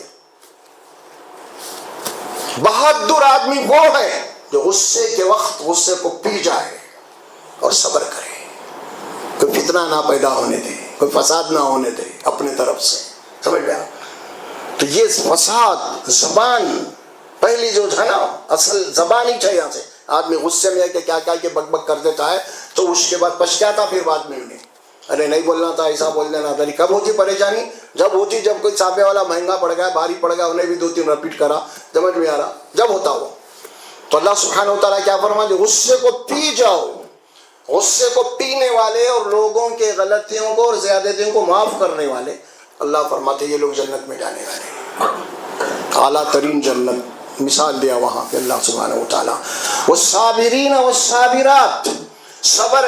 بہادر آدمی وہ ہے جو غصے کے وقت غصے کو پی جائے اور صبر کرے، کوئی فتنہ نہ پیدا ہونے دے، کوئی فساد نہ ہونے دے اپنے طرف سے. سمجھ گیا؟ تو یہ فساد زبان پہلی جو ہے نا، اصل زبان ہی چاہیے. یہاں سے آدمی غصے میں ہے کہ کیا کہ بک بک کر دیتا ہے، تو اس کے بعد پچھتاتا پھر بعد میں انہیں، ارے نہیں بولنا تھا، ایسا بول دینا تھا. کب ہوتی پریشانی؟ جب ہوتی جب کوئی چھاپے والا مہنگا پڑ گیا، بھاری پڑ گیا، انہیں بھی 2-3 رپیٹ کرا، سمجھ میں آ رہا، جب ہوتا ہو. تو اللہ سبحانہ و تعالیٰ کیا فرماتے، غصے کو پی جاؤ. غصے کو پینے والے اور لوگوں کے غلطیوں کو اور زیادتیوں کو معاف کرنے والے، اللہ فرماتے یہ لوگ جنت میں جانے والے. اعلیٰ ترین جنت مثال دیا وہاں پہ اللہ سبحانہ و تعالیٰ. والصابرین والصابرات، صبر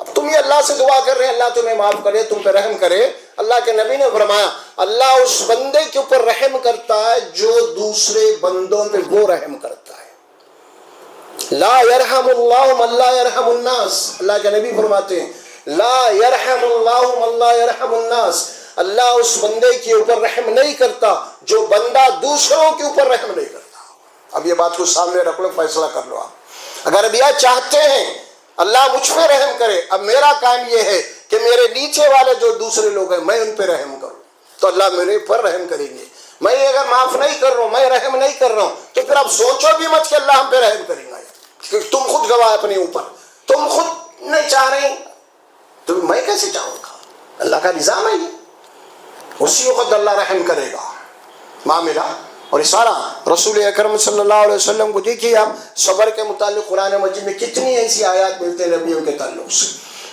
اب تم یہ اللہ سے دعا کر رہے ہیں اللہ تمہیں معاف کرے، تم پہ رحم کرے. اللہ کے نبی نے فرمایا اللہ اس بندے کے اوپر رحم کرتا ہے جو دوسرے بندوں پہ وہ رحم کرتا ہے. لا یرحم اللہ من لا یرحم الناس. اللہ کے نبی فرماتے ہیں لا یرحم اللہ من لا یرحم الناس. اللہ اس بندے کے اوپر رحم نہیں کرتا جو بندہ دوسروں کے اوپر رحم نہیں کرتا. اب یہ بات کو سامنے رکھ لو، فیصلہ کر لو. آپ اگر اب یہ چاہتے ہیں اللہ مجھ پہ رحم کرے، اب میرا کام یہ ہے کہ میرے نیچے والے جو دوسرے لوگ ہیں میں ان پہ رحم کروں، تو اللہ میرے پر رحم کریں گے. میں اگر معاف نہیں کر رہا ہوں، میں رحم نہیں کر رہا ہوں، تو پھر آپ سوچو بھی مت کہ اللہ ہم پہ رحم کریں گا، کیونکہ تم خود گواہ اپنے اوپر، تم خود نہیں چاہ رہے تو میں کیسے چاہوں گا؟ اللہ کا نظام ہے یہ، اسی وقت اللہ رحم کرے گا معاملہ. اور اشارہ رسول اکرم صلی اللہ علیہ وسلم کو دیکھیے آپ، صبر کے متعلق قرآن مجید میں کتنی ایسی آیات ملتے ہیں نبیوں کے تعلق سے.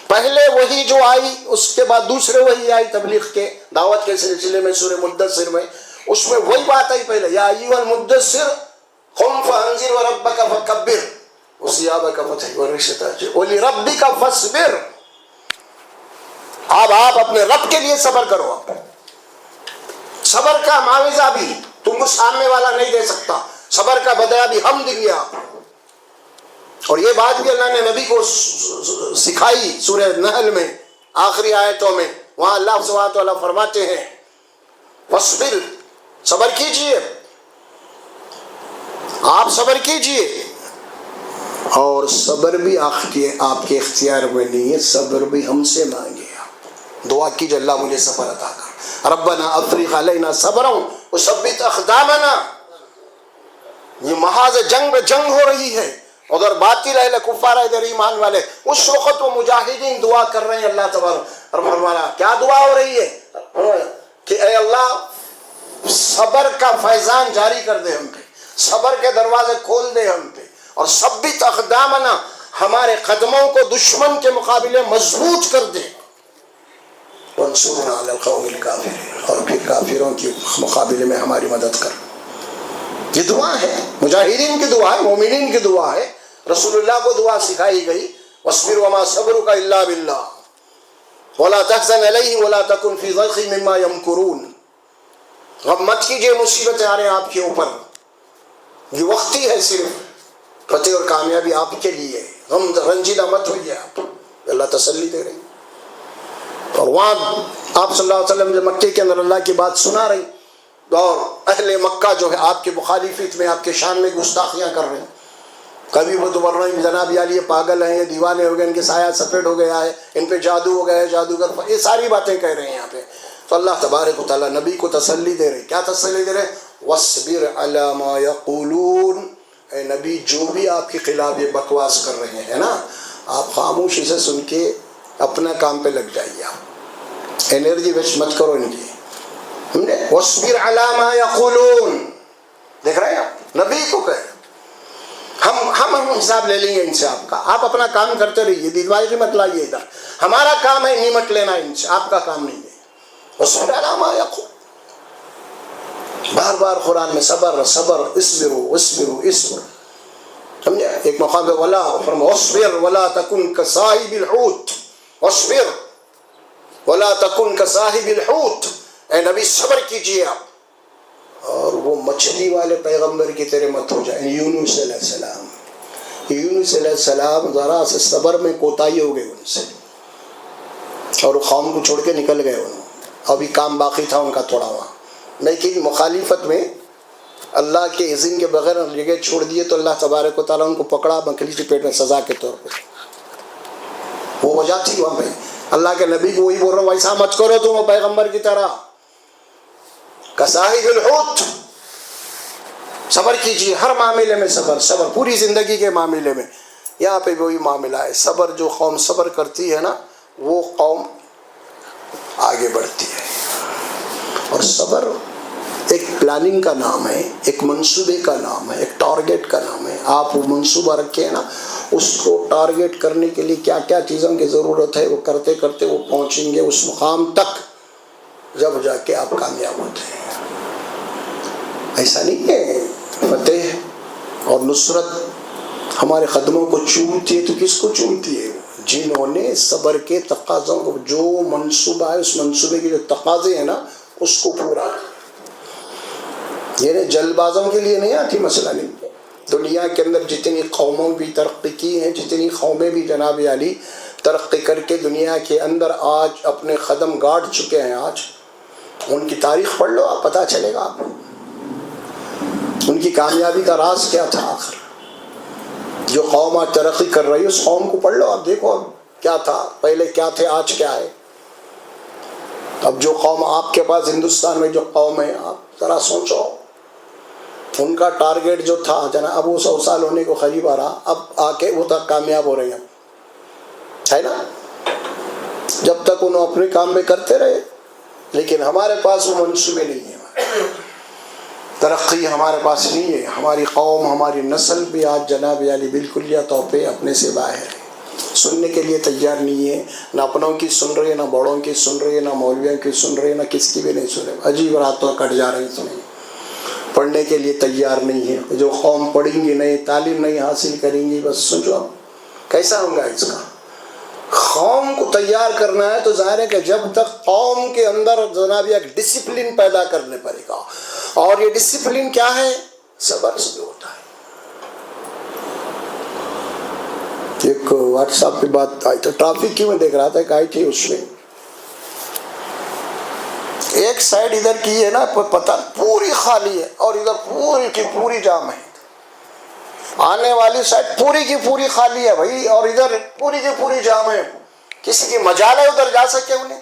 پہلے وہی جو آئی، اس کے بعد دوسرے وہی آئی تبلیغ کے دعوت کے سلسلے میں سورہ مدثر میں، اس میں وہی بات آئی پہلے یا ایھا المدثر قم فانذر وربک فکبر وثیابک فطہر والرجز فاہجر ولربک فاصبر. آپ اپنے رب کے لیے صبر کرو. صبر کا معاوضہ بھی تم کو سامنے والا نہیں دے سکتا، صبر کا بدلہ بھی ہم دیں گے آپ. اور یہ بات بھی اللہ نے نبی کو سکھائی سورہ نحل میں آخری آیتوں میں. وہاں اللہ سبحانہ و تعالیٰ فرماتے ہیں فاصبر، صبر کیجئے، آپ صبر کیجئے. اور صبر بھی آپ کے اختیار میں نہیں ہے، صبر بھی ہم سے مانگے. دعا کیجئے اللہ مجھے صبر عطا کر. ربنا افرغ علینا صبرا وثبت اقدامنا. یہ محاذ جنگ میں جنگ ہو رہی ہے، ادھر باطل اہل کفار ادھر ایمان والے. اس وقت وہ مجاہدین دعا کر رہے ہیں اللہ تبارک اور فرمایا کیا دعا ہو رہی ہے کہ اے اللہ صبر کا فیضان جاری کر دے ہم پہ، صبر کے دروازے کھول دے ہم پہ، اور ثبت اقدامنا، ہمارے قدموں کو دشمن کے مقابلے مضبوط کر دے. وانصرنا علی القوم الکافرین، اور پھر کافروں کے مقابلے میں ہماری مدد کر. یہ دعا ہے، مجاہدین کی دعا ہے، مومنین کی دعا ہے. رسول اللہ کو دعا سکھائی گئی واصبر وما صبرک الا باللہ ولا تحزن علیہم ولا تکن فی ضیق مما یمکرون. غم مت کیجیے، مصیبتیں آ رہے ہیں آپ کے اوپر، یہ وقتی ہے، صرف فتح اور کامیابی آپ کے لیے. غم رنجیدہ مت ہوئیے آپ، اللہ تسلی دے رہے ہیں. اور وہاں آپ صلی اللہ علیہ وسلم جو مکے کے اندر اللہ کی بات سنا رہی، اور اہل مکہ جو ہے آپ کی مخالفت میں، آپ کے شان میں گستاخیاں کر رہے ہیں. کبھی وہ تو بول رہے ہیں جناب یہ پاگل ہیں، یہ دیوانے ہو گئے، ان کے سایہ سفید ہو گیا ہے، ان پہ جادو ہو گیا ہے، جادوگر، یہ ساری باتیں کہہ رہے ہیں یہاں پہ. تو اللہ تبارک و تعالیٰ نبی کو تسلی دے رہے. کیا تسلی دے رہے؟ وَاصْبِرْ عَلَىٰ مَا يَقُولُونَ. اے نبی جو بھی آپ کے خلاف یہ بکواس کر رہے ہیں نا، آپ خاموشی سے سن کے اپنا کام پہ لگ جائیے. آپ انرجی ویسٹ مت کرو ان کی. وَاصْبِرْ عَلَىٰ مَا يَقُولُونَ. دیکھ رہے ہیں آپ نبی کو کہہ رہے ہم حساب لے لیں گے ان سے آپ کا، آپ اپنا کام کرتے رہیے، دیدوائی مت لائیے ادھر. ہمارا کام ہے نمٹ لینا ان سے، آپ کا کام نہیں ہے. وَاصْبِرْ عَلَىٰ مَا يَقُولُونَ. بار بار قرآن میں صبر صبر، اصبروا اصبروا اصبر. سمجھے؟ ایک مقام پہ وَاصْبِرْ وَلَا تَكُنْ كَصَاحِبِ الْحُوتِ. وَاصْبِرْ وَلَا تَكُنْ كَصَاحِبِ الْحُوتِ. اے نبی صبر کیجئے آپ، اور وہ مچھلی والے پیغمبر کی طرح مت ہو جائیں. یونس علیہ السلام، یونس علیہ السلام ذرا سے صبر میں کوتاہی ہو گئی ان سے، اور قوم کو چھوڑ کے نکل گئے. انہوں ابھی کام باقی تھا ان کا تھوڑا وہاں، لیکن مخالفت میں اللہ کے اذن کے بغیر جگہ چھوڑ دیے تو اللہ تبارک و تعالیٰ ان کو پکڑا مکھلی کے پیٹ میں سزا کے طور پہ. وہ وجہ تھی وہاں پہ. اللہ کے نبی کو وہی بول رہا ہوں ویسا مت کرو تم پیغمبر کی طرح. کصاحب الحوت، صبر کیجیے ہر معاملے میں. صبر صبر پوری زندگی کے معاملے میں. یہاں پہ وہی معاملہ ہے. صبر، جو قوم صبر کرتی ہے نا وہ قوم آگے بڑھتی ہے. اور صبر ایک پلاننگ کا نام ہے، ایک منصوبے کا نام ہے، ایک ٹارگیٹ کا نام ہے. آپ وہ منصوبہ رکھیں نا، اس کو ٹارگیٹ کرنے کے لیے کیا کیا چیزوں کی ضرورت ہے وہ کرتے کرتے وہ پہنچیں گے اس مقام تک جب جا کے آپ کامیاب ہوتے ہیں. ایسا نہیں ہے فتح اور نصرت ہمارے قدموں کو چومتی ہے تو کس کو چومتی ہے؟ جنہوں نے صبر کے تقاضوں کو، جو منصوبہ ہے اس منصوبے کے جو تقاضے ہیں نا اس کو پورا کیا۔ یعنی جلد بازوں کے لیے نہیں آتی مسئلہ نہیں ہے۔ دنیا کے اندر جتنی قوموں بھی ترقی کی ہیں، جتنی قومیں بھی جناب علی ترقی کر کے دنیا کے اندر آج اپنے قدم گاڑ چکے ہیں، آج ان کی تاریخ پڑھ لو آپ، پتہ چلے گا آپ کو ان کی کامیابی کا راز کیا تھا۔ آخر جو قوم آج ترقی کر رہی ہے اس قوم کو پڑھ لو آپ، دیکھو اب کیا تھا، پہلے کیا تھے، آج کیا ہے۔ اب جو قوم آپ کے پاس ہندوستان میں جو قوم ہے، آپ ذرا سوچو، ان کا ٹارگیٹ جو تھا جناب، اب وہ 100 سال ہونے کو قریب آ رہا، اب آ کے وہ تک کامیاب ہو رہے ہیں، ہے نا۔ جب تک انہوں اپنے کام میں کرتے رہے، لیکن ہمارے پاس وہ منصوبے نہیں ہیں، ترقی ہمارے پاس نہیں ہے۔ ہماری قوم، ہماری نسل بھی آج جناب علی بالکل یا طور پہ اپنے سے باہر ہے، سننے کے لیے تیار نہیں ہے، نہ اپنوں کی سن رہے، نہ بڑوں کی سن رہے، نہ مولویوں کی سن رہے، نہ کس کی بھی نہیں سن رہے، عجیب راتوں کٹ جا رہی سنیں، پڑھنے کے لیے تیار نہیں ہے۔ جو قوم پڑھیں گی نہیں، تعلیم نہیں حاصل کریں گی، بس سوچو کیسا ہوگا اس کا۔ قوم کو تیار کرنا ہے تو ظاہر ہے کہ جب تک قوم کے اندر جناب ایک ڈسپلن پیدا کرنے پڑے گا، اور یہ ڈسپلن کیا ہے؟ صبر سے ہوتا ہے۔ ایک واٹس ایپ پہ بات آئی تو ٹرافک کی میں دیکھ رہا تھا کہ آئی تھی، اس میں ایک سائڈ ادھر کی ہے نا پتہ پوری خالی ہے، اور ادھر پوری کی پوری جام ہے، آنے والی سائڈ پوری کی پوری خالی ہے بھائی، اور ادھر پوری کی پوری جام ہے۔ کسی کی مجال ہے ادھر جا سکے انہیں؟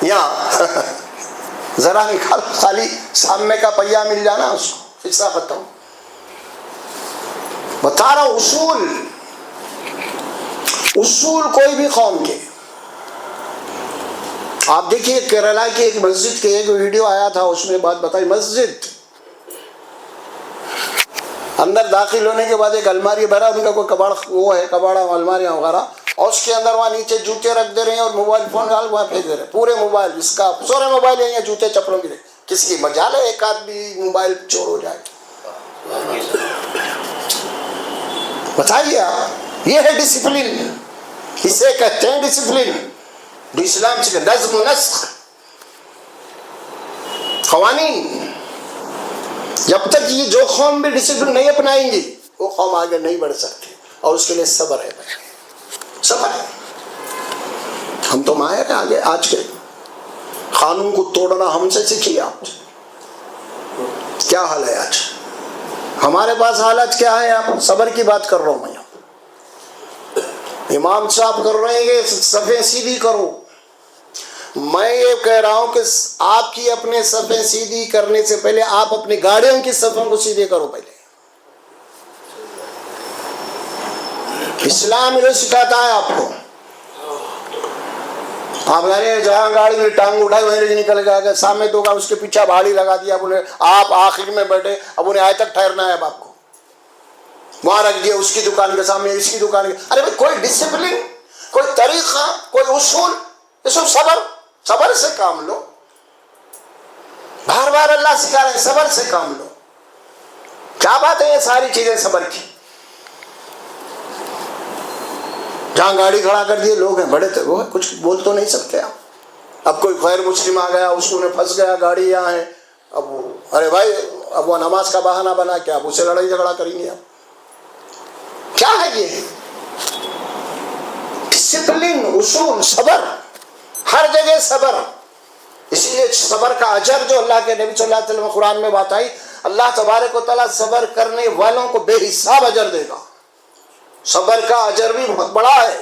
یہاں ذرا نکال، خالی سامنے کا پہیہ مل جانا اس کو، حصہ ختم۔ بتا رہا ہوں اصول کوئی بھی قوم کے، آپ دیکھیے کیرلا کی ایک مسجد کے ایک ویڈیو آیا تھا، اس میں بات بتائی، مسجد اندر داخل ہونے کے بعد ایک الماری بھرا، ان کا کوئی کباڑ وہ ہے، کباڑا الماریاں وغیرہ، اور اس کے اندر وہاں نیچے جوتے رکھ دے رہے ہیں اور موبائل فون ڈال وہاں پھینک دے رہے ہیں، پورے موبائل، اس کا سورے موبائل ہیں یا جوتے چپلوں کے لیے، کسی کی مجال ہے ایک آدمی موبائل چور ہو جائے؟ بتائیے آپ، یہ ہے ڈسپلن، اسے کہتے ہیں ڈسپلن۔ اسلام سے نظم و نسق، قوانین۔ جب تک یہ جو قوم بھی ڈسپلن نہیں اپنائیں گی وہ قوم آگے نہیں بڑھ سکتی، اور اس کے لیے صبر ہے، صبر ہے۔ ہم تو ماہر ہیں آگے، آج کے قانون کو توڑنا ہم سے سیکھیے آپ۔ کیا حال ہے آج ہمارے پاس؟ حالت کیا ہے؟ آپ صبر کی بات کر رہا ہوں میں، امام صاحب کر رہے ہیں کہ صفیں سیدھی کرو، میں یہ کہہ رہا ہوں کہ آپ کی اپنے صفیں سیدھی کرنے سے پہلے آپ اپنی گاڑیوں کی صفوں کو سیدھے کرو پہلے۔ اسلام یہ سکھاتا ہے آپ کو۔ آپ جہاں گاڑی میں ٹانگ اٹھائی وہیں نکل گیا، سامنے دو گا، اس کے پیچھے بھاڑی لگا دیا، آپ آخر میں بیٹھے، اب انہیں آئے تک ٹھہرنا ہے، اب آپ کو وہاں رکھ دیا، اس کی دکان کے سامنے، اس کی دکان کے۔ ارے بھائی کوئی ڈسپلن، کوئی طریقہ، کوئی اصول، یہ سب صبر سے کام لو۔ بار بار اللہ سکھا رہے ہیں صبر سے کام لو۔ کیا بات ہے یہ ساری چیزیں صبر کی؟ جہاں گاڑی کھڑا کر دیے، لوگ ہیں بڑے تھے، وہ کچھ بول تو نہیں سکتے آپ۔ اب کوئی غیر مسلم آ گیا، اس کو پھنس گیا، گاڑی یہاں ہے، اب وہ ارے بھائی اب وہ نماز کا بہانہ بنا کے آپ اسے لڑائی جھگڑا کریں گے آپ؟ کیا ہے یہ ڈسپلن، اصول، صبر، ہر جگہ صبر۔ اسی لیے صبر کا اجر جو اللہ کے نبی صلی اللہ علیہ وسلم قرآن میں بات آئی، اللہ تبارک و تعالیٰ صبر کرنے والوں کو بے حساب اجر دے گا۔ صبر کا اجر بھی بہت بڑا ہے،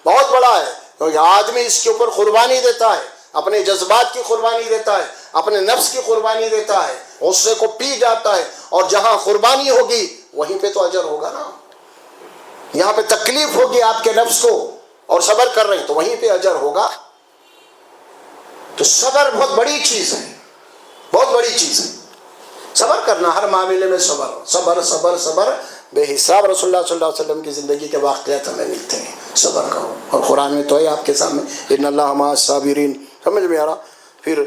بہت بڑا ہے، کیونکہ آدمی اس کے اوپر قربانی دیتا ہے، اپنے جذبات کی قربانی دیتا ہے، اپنے نفس کی قربانی دیتا ہے، غصے کو پی جاتا ہے، اور جہاں قربانی ہوگی وہیں پہ تو اجر ہوگا نا۔ یہاں پہ تکلیف ہوگی آپ کے نفس کو اور صبر کر رہے ہیں تو وہیں پہ اجر ہوگا۔ تو صبر بہت بڑی چیز ہے، بہت بڑی چیز ہے، صبر کرنا ہر معاملے میں، صبر صبر صبر صبر بے حساب رسول اللہ صلی اللہ علیہ وسلم کی زندگی کے واقعات ہمیں ملتے ہیں۔ صبر کرو، اور قرآن میں تو ہے آپ کے سامنے، ان اللہ مع الصابرین، سمجھ میں آ رہا؟ پھر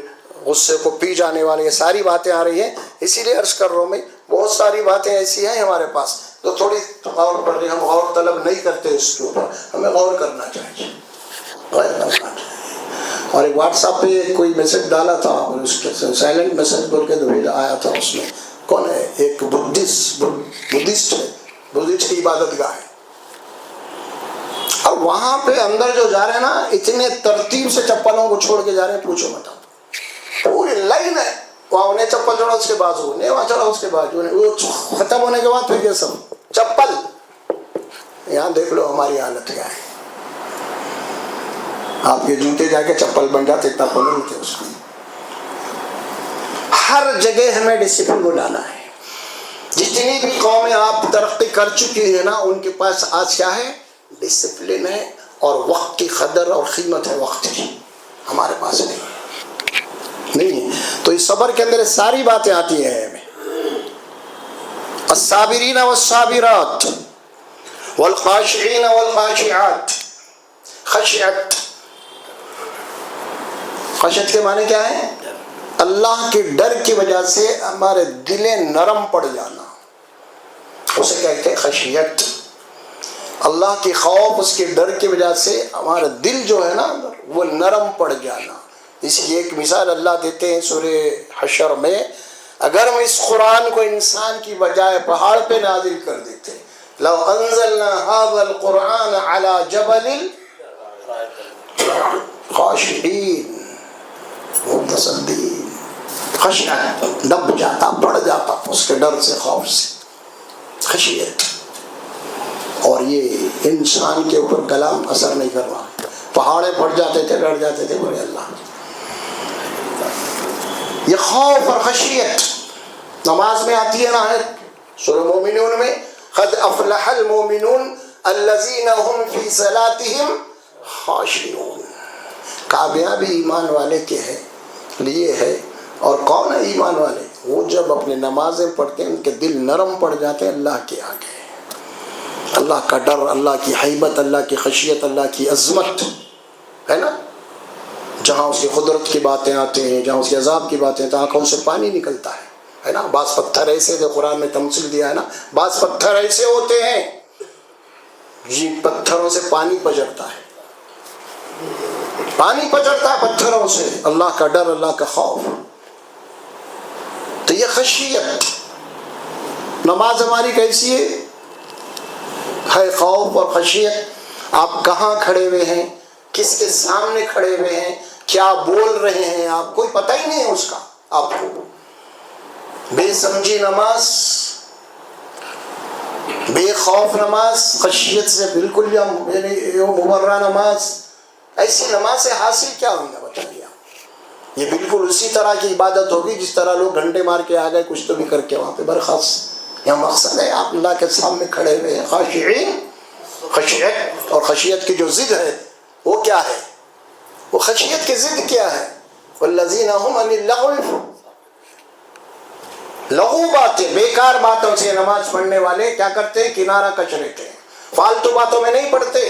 غصے کو پی جانے والے، یہ ساری باتیں آ رہی ہیں۔ اسی لیے عرض کر رہا ہوں میں، بہت ساری باتیں ایسی ہیں ہمارے پاس تو تھوڑی غور پر رہی، ہم غور طلب نہیں کرتے اس کے اوپر، ہمیں غور کرنا چاہیے، غور کرنا چاہیے۔ اور ایک واٹس ایپ پہ کوئی میسج ڈالا تھا اور اس کے سائلنٹ میسج بول کے تو آیا تھا، اس میں کون ہے، ایک بدھسٹ ہے، بدھسٹ کی عبادت گاہ ہے، اور وہاں پہ اندر جو جا رہے ہیں نا اتنے ترتیب سے چپلوں کو چھوڑ کے جا رہے ہیں، پوچھو مت، پوری لائن ہے، وہاں انہیں چپل چھوڑا اس کے بازو، انہیں وہاں چھوڑا اس کے بازو، وہ ختم ہونے کے بعد پھر یہ سب چپل، یہاں دیکھ لو ہماری حالت کیا ہے، آپ کے جوتے جا کے چپل بن جاتے، اتنا کھولے نہیں تھے اس کو۔ ہر جگہ ہمیں ڈسپلن کو لانا ہے۔ جتنی بھی قومیں آپ ترقی کر چکی ہیں نا، ان کے پاس آج کیا ہے، ڈسپلن ہے اور وقت کی قدر اور قیمت ہے وقت کی، ہمارے پاس نہیں ہے۔ تو اس صبر کے اندر ساری باتیں آتی ہیں ہمیں، الصابرین والصابرات والخاشعین والخاشعات۔ خشیت، خشیت کے معنی کیا ہے، اللہ کے ڈر کی وجہ سے ہمارے دلیں نرم پڑ جانا، اسے کہتے ہیں خشیت۔ اللہ کی خوف، اس کے ڈر کی وجہ سے ہمارا دل جو ہے نا وہ نرم پڑ جانا۔ اس کی ایک مثال اللہ دیتے ہیں سورہ حشر میں، اگر ہم اس قرآن کو انسان کی بجائے پہاڑ پہ نازل کر دیتے، لو انزلنا هذا القرآن على جبل خاشعین متصدین، خشیت، دب جاتا، بڑھ جاتا اس کے ڈر سے، خوف سے، خشیت۔ اور یہ انسان کے اوپر کلام اثر نہیں کر رہا، پہاڑے پھٹ جاتے تھے، ڈر جاتے تھے، بولے اللہ۔ یہ خوف اور خشیت نماز میں آتی ہے نا، ہے سورہ مومنون میں، قد افلح المومنون الذین هم فی صلاتهم خاشعون۔ کامیابی ایمان والے کے ہے، لیے ہے، اور کون ہے ایمان والے، وہ جب اپنے نمازیں پڑھتے ہیں ان کے دل نرم پڑ جاتے ہیں اللہ کے آگے، اللہ کا ڈر، اللہ کی ہیبت، اللہ کی خشیت، اللہ کی عظمت ہے نا، جہاں اس کی قدرت کی باتیں آتے ہیں، جہاں اس کے عذاب کی باتیں ہیں تو آنکھوں سے پانی نکلتا ہے نا۔ بعض پتھر ایسے جو قرآن میں تمثیل دیا ہے نا، بعض پتھر ایسے ہوتے ہیں جن پتھروں سے پانی پجرتا ہے، پانی پجرتا ہے پتھروں سے، اللہ کا ڈر، اللہ کا خوف۔ تو یہ خشیت، نماز ہماری کیسی ہے خوف اور خشیت۔ آپ کہاں کھڑے ہوئے ہیں، کس کے سامنے کھڑے ہوئے ہیں، کیا بول رہے ہیں، آپ کوئی پتہ ہی نہیں ہے اس کا آپ کو۔ بے سمجھی نماز، بے خوف نماز، خشیت سے بالکل مبرہ نماز، ایسی نماز سے حاصل کیا ہوگا بتائیے آپ؟ یہ بالکل اسی طرح کی عبادت ہوگی جس طرح لوگ گھنٹے مار کے آ گئے کچھ تو بھی کر کے وہاں پہ برخاست۔ یہاں مقصد ہے آپ اللہ کے سامنے کھڑے ہوئے ہیں خاشعین، خشیت، اور خشیت کی جو ضد ہے وہ کیا ہے، وہ خشیت کی ضد کیا ہے، والذین هم عن اللغو، لغو باتیں، بیکار باتوں سے نماز پڑھنے والے کیا کرتے ہیں، کنارہ کش رہتے ہیں، فالتو باتوں میں نہیں پڑھتے،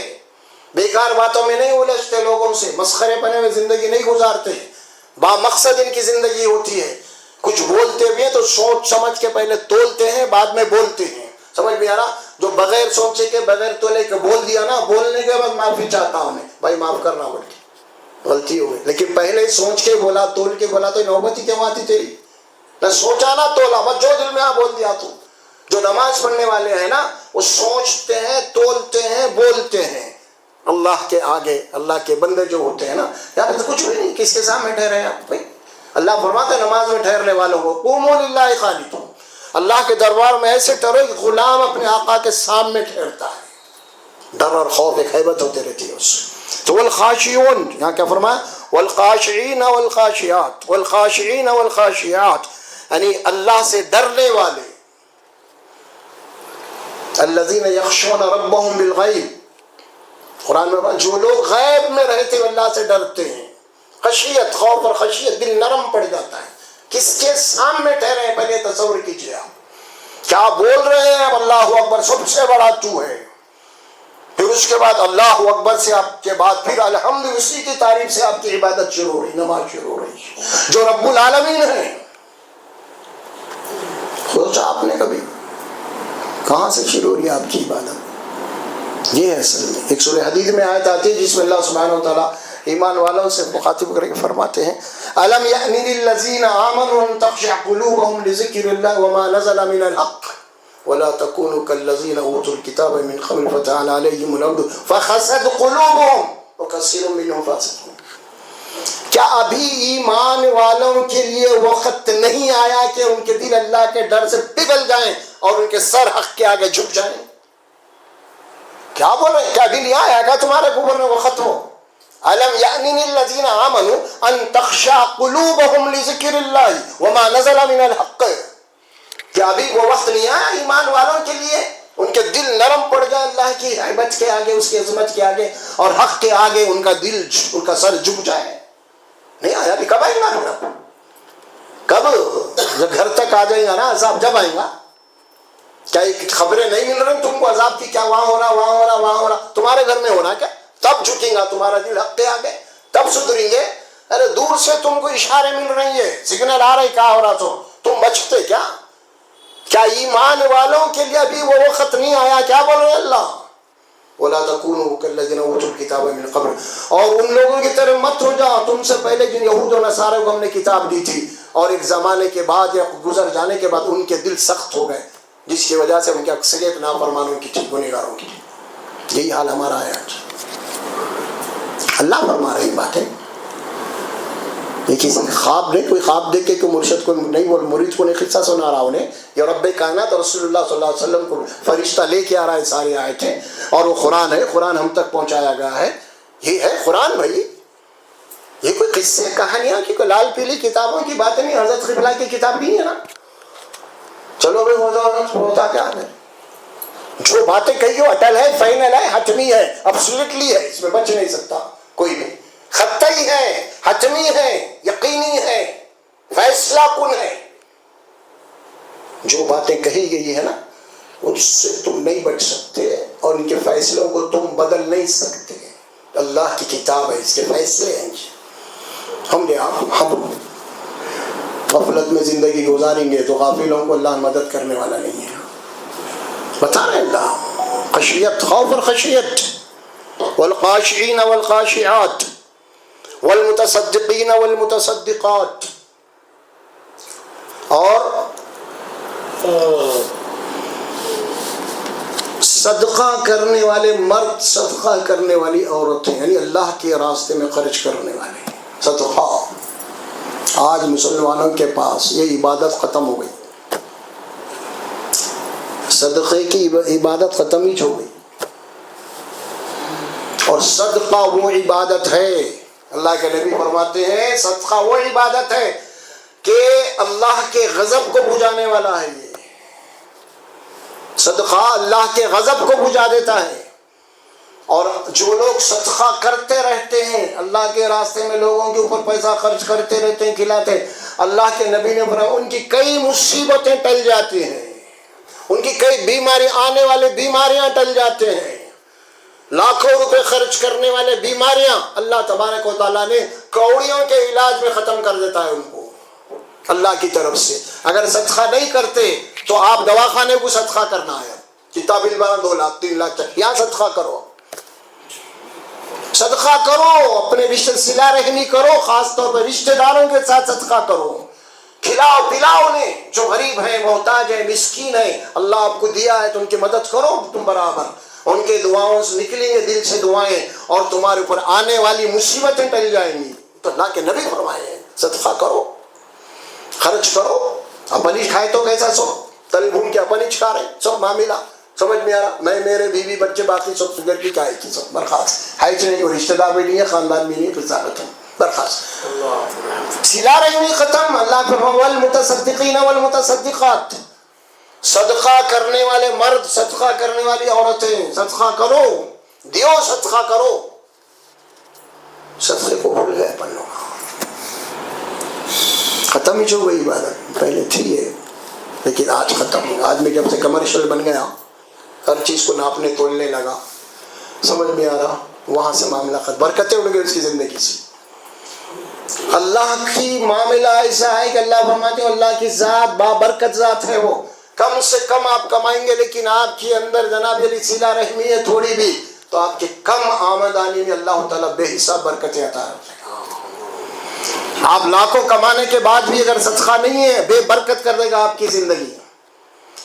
بیکار باتوں میں نہیں الجھتے، لوگوں سے مسخرے بنے ہوئے زندگی نہیں گزارتے، با مقصد ان کی زندگی ہوتی ہے۔ کچھ بولتے بھی تو سوچ سمجھ کے پہلے تولتے ہیں، بعد میں بولتے ہیں، سمجھ میں آ رہا؟ جو بغیر سوچے کے بغیر تولے کے بول دیا نا، بولنے کے بعد معافی چاہتا ہوں میں، بھائی معاف کرنا بول کے، غلطی ہو گئی، لیکن پہلے سوچ کے بولا، تول کے بولا تو نوبت ہی کیوں آتی تیری؟ نہ سوچا نہ تولا، بس جو دل میں آ بول دیا تو۔ جو نماز پڑھنے والے ہیں نا وہ سوچتے ہیں، تولتے ہیں، بولتے ہیں اللہ کے آگے۔ اللہ کے بندے جو ہوتے ہیں نا، یار تو کچھ بھی نہیں، کس کے سامنے ٹھہرے آپ بھائی؟ اللہ فرماتا ہے نماز میں ٹھہرنے والوں کو قوموا للہ قانتون، اللہ کے دربار میں ایسے ٹھہرو کہ غلام اپنے آقا کے سامنے ٹھہرتا ہے، ڈر اور خوف، ایک ہیبت ہوتی رہتی ہے اس سے۔ تو والخاشعون، یہاں کیا فرمایا، والخاشعین والخاشعات، والخاشعین والخاشعات، یعنی اللہ سے ڈرنے والے، الذین یخشون ربهم بالغیب، قرآن میں جو لوگ غیب میں رہتے ہوئے اللہ سے ڈرتے ہیں، خشیت، خوف اور خشیت، دل نرم پڑ جاتا ہے۔ کس کے سامنے ٹھہرے ہیں پہلے تصور کیجئے آپ، کیا بول رہے ہیں؟ اب اللہ اکبر، سب سے بڑا تو ہے، پھر اس کے بعد اللہ اکبر سے آپ کے بعد پھر الحمد، اسی کی تعریف سے آپ کی عبادت شروع ہو رہی، نماز شروع ہو رہی، جو رب العالمین ہے۔ سوچا آپ نے کبھی کہاں سے شروع ہوئی آپ کی عبادت؟ یہ ہے اصل میں ایک سورہ حدید میں آیت آتی ہے جس میں اللہ سبحانہ و تعالیٰ ایمان والوں سے مخاطب کر کے فرماتے ہیں أَلَمْ يَأْنِ لِلَّذِينَ آمَنُوا أَن تَخْشَعَ قُلُوبُهُمْ لِذِكْرِ اللَّهِ وَمَا نَزَلَ مِنَ الْحَقِّ وَلَا تَكُونُوا كَالَّذِينَ أُوتُوا الْكِتَابَ مِنْ قَبْلُ فَطَالَ عَلَيْهِمُ الْأَمْدُ فَقَسَتْ قُلُوبُهُمْ وَكَثِيرٌ مِّنْهُمْ فَاسِقُونَ۔ کیا ابھی ایمان والوں کے لیے وقت نہیں آیا کہ ان کے دل اللہ کے ڈر سے پگھل جائیں اور ان کے سر حق کے آگے جھک جائیں؟ کیا بول رہے ہیں؟ کیا ابھی نہیں آیا کیا تمہارے اوپر میں وقت ہو؟ أَلَمْ يَأْنِ لِلَّذِينَ آمَنُوا أَن تَخْشَعَ قُلُوبُهُمْ لِذِكْرِ اللَّهِ وَمَا نَزَلَ مِنَ الْحَقِّ۔ کیا ابھی وہ وقت نہیں آیا ایمان والوں کے لیے ان کے دل نرم پڑ جائے اللہ کی ہیبت کے آگے، اس کی عظمت کے آگے اور حق کے آگے ان کا دل ان کا سر جھک جائے؟ نہیں آیا ابھی۔ کب آئے گا؟ کب؟ جب گھر تک آ جائے گا نا عذاب، جب آئے گا۔ کیا یہ خبریں نہیں مل رہی تم کو عذاب کی؟ کیا وہاں ہو رہا، وہاں ہو رہا، وہاں ہو رہا، تمہارے گھر میں ہونا کیا؟ تب جھکیں گا تمہارا دل حق کے آگے، تب سدھریں گے۔ ارے دور سے تم کو اشارے مل رہی ہیں، سگنل آ رہی، کیا ہو رہا تو تم بچتے کیا؟ کیا ایمان والوں کے لیے ابھی وہ وقت نہیں آیا؟ کیا بول رہے ہیں اللہ؟ وَلَا تَكُونُوا كَالَّذِينَ أُوتُوا الْكِتَابَ مِنْ قَبْلُ، اور ان لوگوں کی طرح مت ہو جاؤ تم سے پہلے جن یہود و نصارہ کو ہم نے کتاب دی تھی اور ایک زمانے کے بعد یا گزر جانے کے بعد ان کے دل سخت ہو گئے، جس کی وجہ سے ان کی اکثریت نافرمانوں کی تھی، گنہگاروں کی تھی۔ یہی حال ہمارا ہے آج۔ اللہ فرما رہی بات ہے، یہ کسی خواب نہیں، کوئی خواب دیکھ کے کوئی مرشد کو نہیں، وہ مرید کو نہیں قصہ سنا رہا انہیں، یہ رب کائنات اور رسول اللہ صلی اللہ علیہ وسلم کو فرشتہ لے کے آ رہا ہے ساری آیتیں، اور وہ قرآن ہے، قرآن ہم تک پہنچایا گیا ہے، یہ ہے قرآن بھائی۔ یہ کوئی قصے کہانیاں کی کوئی لال پیلی کتابوں کی باتیں نہیں، حضرت قبلہ کی کتاب بھی ہے نا۔ چلو بھائی ہوتا کیا ہے، جو باتیں کہی ہو اٹل ہے، فائنل ہے، حتمی ہے، ابسولوٹلی ہے، اس میں بچ نہیں سکتا کوئی بھی، قطعی ہے، حتمی ہے، یقینی ہے، فیصلہ کن ہے۔ جو باتیں کہی گئی ہے نا ان سے تم نہیں بچ سکتے اور ان کے فیصلوں کو تم بدل نہیں سکتے۔ اللہ کی کتاب ہے، اس کے فیصلے ہیں۔ ہم غفلت میں زندگی گزاریں گے تو غافلوں کو اللہ مدد کرنے والا نہیں ہے۔ بتا رہے اللہ، خشیت، خوف اور خشیت، والخاشعین والخاشعات والمتصدقین والمتصدقات، اور صدقہ کرنے والے مرد، صدقہ کرنے والی عورتیں، یعنی اللہ کے راستے میں خرچ کرنے والے۔ صدقہ آج مسلمانوں کے پاس یہ عبادت ختم ہو گئی، صدقے کی عبادت ختم ہی ہو گئی۔ اور صدقہ وہ عبادت ہے، اللہ کے نبی فرماتے ہیں صدقہ وہ عبادت ہے کہ اللہ کے غضب کو بجھانے والا ہے۔ یہ صدقہ اللہ کے غضب کو بجھا دیتا ہے۔ اور جو لوگ صدقہ کرتے رہتے ہیں، اللہ کے راستے میں لوگوں کے اوپر پیسہ خرچ کرتے رہتے ہیں، کھلاتے، اللہ کے نبی نے فرمایا ان کی کئی مصیبتیں ٹل جاتی ہیں، ان کی کئی بیماری، آنے والے بیماریاں ٹل جاتے ہیں۔ لاکھوں روپے خرچ کرنے والے بیماریاں اللہ تبارک و تعالیٰ نے کوڑیوں کے علاج میں ختم کر دیتا ہے ان کو اللہ کی طرف سے۔ اگر صدقہ نہیں کرتے تو آپ دواخانے کو صدقہ کرنا ہے، کتاب البارہ 2 لاکھ 3 لاکھ تک، یہاں صدقہ کرو، صدقہ کرو، اپنے رشتے صلہ رحمی کرو، خاص طور پر رشتہ داروں کے ساتھ صدقہ کرو، کھلاؤ پلاؤ انہیں، جو غریب ہیں، محتاج ہیں، مسکین ہیں، اللہ آپ کو دیا ہے تو ان کی مدد کرو تم برابر، ان کے دعاؤں سے نکلیں گے دل سے دعائیں اور تمہارے اوپر آنے والی مصیبتیں ٹل جائیں گی۔ تو اللہ کے نبی فرمائے ہیں صدقہ کرو، خرچ کرو، اپنی کھائے تو کیسا سو تل بھون کے اپنی کھا رہے، سب معاملہ سمجھ میں آ رہا، میں میرے بیوی بچے باقی سب فکر کی کھائے کی سب برخاست ہے، نہیں کوئی رشتہ دار بھی نہیں ہے، خاندان بھی نہیں، کچھ ختم برخاست، سلا رہی نہیں ختم۔ اللہ کے والمتصدقین والمتصدقات، صدقہ کرنے والے مرد، صدقہ کرنے والی عورتیں، صدقہ کرو، دیو صدقہ کرو۔ صدقے کو بھول گئے اپن لوگ، ختم ہی ہو گئی عبادت، پہلے تھی یہ لیکن آج ختم ہو۔ آدمی جب سے کمرشل بن گیا، ہر چیز کو ناپنے تولنے لگا، سمجھ میں آ رہا، وہاں سے معاملہ ختم، برکتیں اڑ گئی اس کی زندگی سے۔ اللہ کی معاملہ ایسا ہے کہ اللہ فرماتے ہیں اللہ کی ذات بابرکت ذات ہے، وہ کم سے کم آپ کمائیں گے، لیکن آپ کے اندر جناب علی صلہ رحمی ہے تھوڑی بھی، تو آپ کے کم آمدانی میں اللہ تعالیٰ بے حساب برکتیں عطا کرے گا۔ آپ لاکھوں کمانے کے بعد بھی اگر صدقہ نہیں ہے، بے برکت کر دے گا آپ کی زندگی۔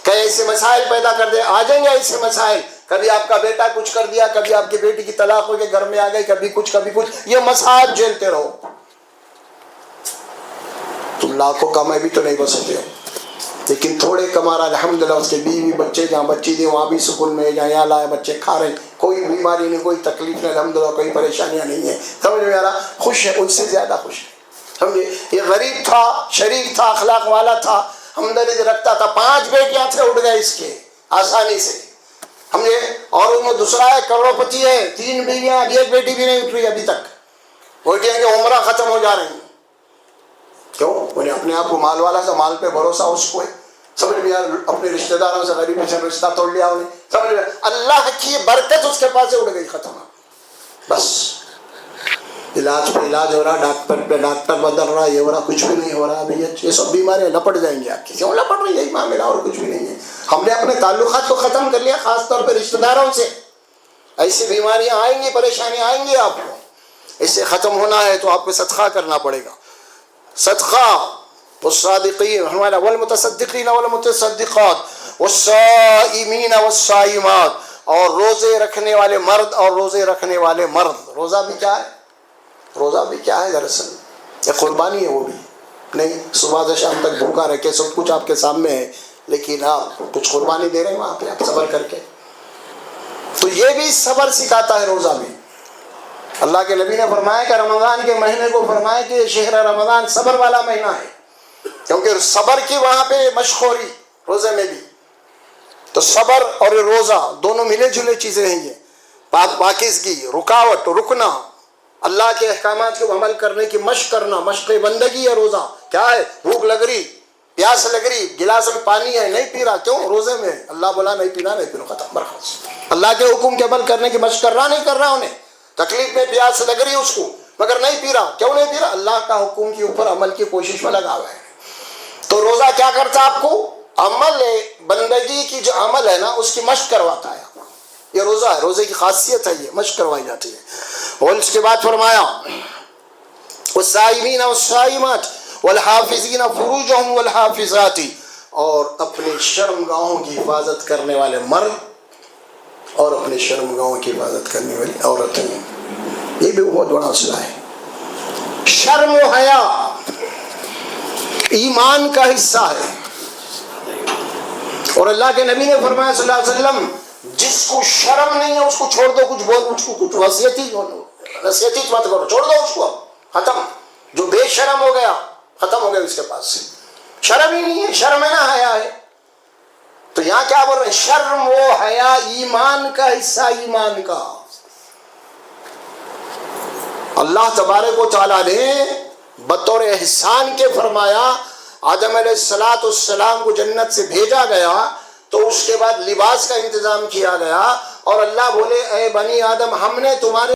کئی ایسے مسائل پیدا کر دے، آ جائیں گے ایسے مسائل، کبھی آپ کا بیٹا کچھ کر دیا، کبھی آپ کی بیٹی کی طلاق ہو کے گھر میں آ گئی، کبھی کچھ، یہ مسائل جھیلتے رہو، تم لاکھوں کمائے بھی تو نہیں بچ سکتے ہو۔ لیکن تھوڑے کما رہا، الحمدللہ اس کے بیوی بچے جہاں بچی تھی وہاں بھی سکون میں، جہاں یہاں لائے بچے کھا رہے، کوئی بیماری نہیں، کوئی تکلیف نہیں، الحمدللہ کوئی پریشانیاں نہیں ہیں، سمجھ میں آ رہا، خوش ہے، ان سے زیادہ خوش ہے۔ سمجھے، یہ غریب تھا، شریف تھا، اخلاق والا تھا، ہمدردی رکھتا تھا، 5 بیٹیاں تھے، اٹھ گئے اس کے آسانی سے، سمجھے، اور ان میں دوسرا ہے کروڑ پتی ہے، 3 بیویاں، ابھی 1 بیٹی بھی نہیں اٹھ رہی ابھی تک، بیٹیاں کہ عمرہ ختم ہو جا رہی ہیں۔ کیوں؟ انہیں اپنے آپ کو مال والا سے، مال پہ بھروسہ اس کو ہے، سمجھ میں یار، اپنے رشتہ داروں سے، غریبوں سے رشتہ توڑ لیا انہیں، سمجھ میں، اللہ کی برکت اس کے پاس سے اڑ گئی، ختم، بس علاج پہ علاج ہو رہا، ڈاکٹر پہ ڈاکٹر بدل رہا، یہ ہو رہا، کچھ بھی نہیں ہو رہا۔ ابھی یہ سب بیماریاں لپٹ جائیں گی آپ کی، کیوں لپٹ رہی ہے؟ یہی معاملہ، اور کچھ بھی نہیں ہے۔ ہم نے اپنے تعلقات کو ختم کر لیا، خاص طور پہ رشتہ داروں سے، ایسی بیماریاں آئیں گی، پریشانیاں آئیں گی آپ کو، اس سے ختم ہونا ہے تو آپ کو صدقہ کرنا پڑے گا۔ صدقہ، والصادقین ہمارا، والمتصدقین والمتصدقات والصائمین والصائمات، اور روزے رکھنے والے مرد اور روزے رکھنے والے مرد۔ روزہ بھی کیا ہے؟ روزہ بھی کیا ہے؟ دراصل یہ قربانی ہے، وہ بھی نہیں، صبح سے شام تک بھوکا رہ کے سب کچھ آپ کے سامنے ہے، لیکن آپ کچھ قربانی دے رہے ہیں وہاں پہ، آپ صبر کر کے، تو یہ بھی صبر سکھاتا ہے روزہ بھی۔ اللہ کے نبی نے فرمایا کہ رمضان کے مہینے کو فرمایا کہ شہر رمضان صبر والا مہینہ ہے، کیونکہ صبر کی وہاں پہ مشہوری روزے میں بھی، تو صبر اور روزہ دونوں ملے جلے چیزیں ہیں، یہ پاکیزگی، رکاوٹ، رکنا، اللہ کے احکامات کو عمل کرنے کی مشق کرنا، مشق بندگی ہے روزہ۔ کیا ہے؟ بھوک لگ رہی، پیاس لگ رہی، گلاس میں پانی ہے نہیں پی رہا، کیوں؟ روزے میں اللہ بولا نہیں پینا، نہیں پینا، ختم، برخاست۔ اللہ کے حکم کے عمل کرنے کی مشق کر رہا، نہیں کر رہا، انہیں تکلیف میں پیاس لگ رہی اس کو، مگر نہیں پی رہا، کیوں نہیں پی رہا؟ اللہ کا حکم کے اوپر عمل کی کوشش میں لگا ہوا ہے۔ تو روزہ کیا کرتا ہے؟ آپ کو عمل بندگی کی جو عمل ہے نا، اس کی مشق کرواتا ہے، یہ روزہ ہے، روزے کی خاصیت ہے، یہ مشق کروائی جاتی ہے۔ اور اس کے بعد فرمایا والصائمین والصائمات والحافظین فروجہم والحافظات، اور اپنی شرمگاہوں کی حفاظت کرنے والے مرد اور اپنے شرمگاہوں کی حفاظت کرنے والی عورتیں، یہ بھی بہت بڑا مسئلہ ہے۔ شرم و حیا ایمان کا حصہ ہے، اور اللہ کے نبی نے فرمایا صلی اللہ علیہ وسلم، جس کو شرم نہیں ہے اس کو چھوڑ دو، کچھ بول، اس کو کچھ نصیحت مت کرو، چھوڑ دو اس کو، ختم۔ جو بے شرم ہو گیا، ختم ہو گیا اس کے پاس سے، شرم ہی نہیں ہے، شرم ہے نا حیا ہے۔ تو یہاں کیا بول رہے ہیں؟ شرم و حیا ایمان کا حصہ، ایمان کا۔ اللہ تبارک و تعالیٰ نے بطور احسان کے فرمایا، آدم علیہ السلام کو جنت سے بھیجا گیا تو اس کے بعد لباس کا انتظام کیا گیا، اور اللہ بولے اے بنی آدم، ہم نے تمہارے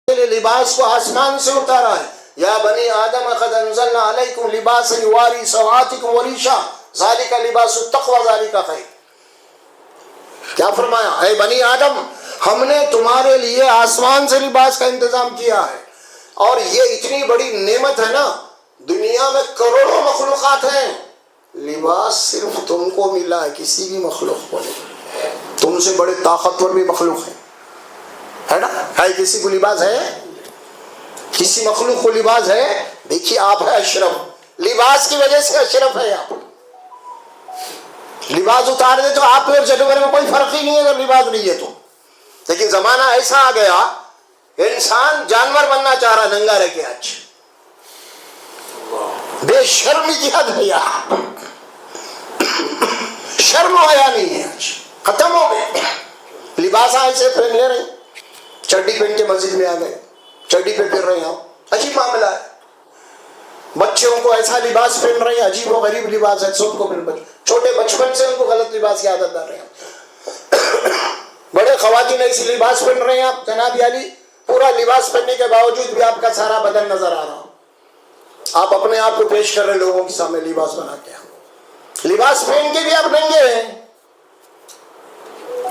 لیے لباس کو آسمان سے اتارا ہے، یا بنی آدم قد انزلنا علیکم لباسا یواری سوآتکم وریشا ذالک لباس التقوی ذالک خیر۔ کیا فرمایا؟ اے بنی آدم، ہم نے تمہارے لیے آسمان سے لباس کا انتظام کیا ہے، اور یہ اتنی بڑی نعمت ہے نا، دنیا میں کروڑوں مخلوقات ہیں، لباس صرف تم کو ملا ہے، کسی بھی مخلوق کو نہیں۔ تم سے بڑے طاقتور بھی مخلوق ہیں، ہے نا؟ ہے کسی کو لباس ہے؟ کسی مخلوق کو لباس ہے؟ دیکھیے آپ ہے اشرف، لباس کی وجہ سے اشرف ہے آپ۔ لباس اتار دے تو آپ اور جانور میں کوئی فرق ہی نہیں ہے اگر لباس نہیں ہے تو۔ لیکن زمانہ ایسا آ گیا، انسان جانور بننا چاہ رہا ننگا رہ کے، آج بے شرمی کی حد ہے یہاں، شرم و حیا نہیں ہے، آج ختم ہو گئے۔ لباس ایسے پہن لے رہے، چڈی پہن کے مسجد میں آ گئے، چڈی پہ پھر رہے ہیں، عجیب معاملہ ہے۔ بچوں کو ایسا لباس پہن رہے ہیں، عجیب و غریب لباس ہے، سب کو چھوٹے بچپن سے ان کو غلط لباس کی عادت ڈال رہے ہیں۔ بڑے خواتین ایسے لباس پہن رہے ہیں، آپ جناب علی پورا لباس پہننے کے باوجود بھی آپ کا سارا بدن نظر آ رہا، آپ اپنے آپ کو پیش کر رہے لوگوں کے سامنے لباس بنا کے۔ لباس پہن کے بھی آپ ننگے ہیں.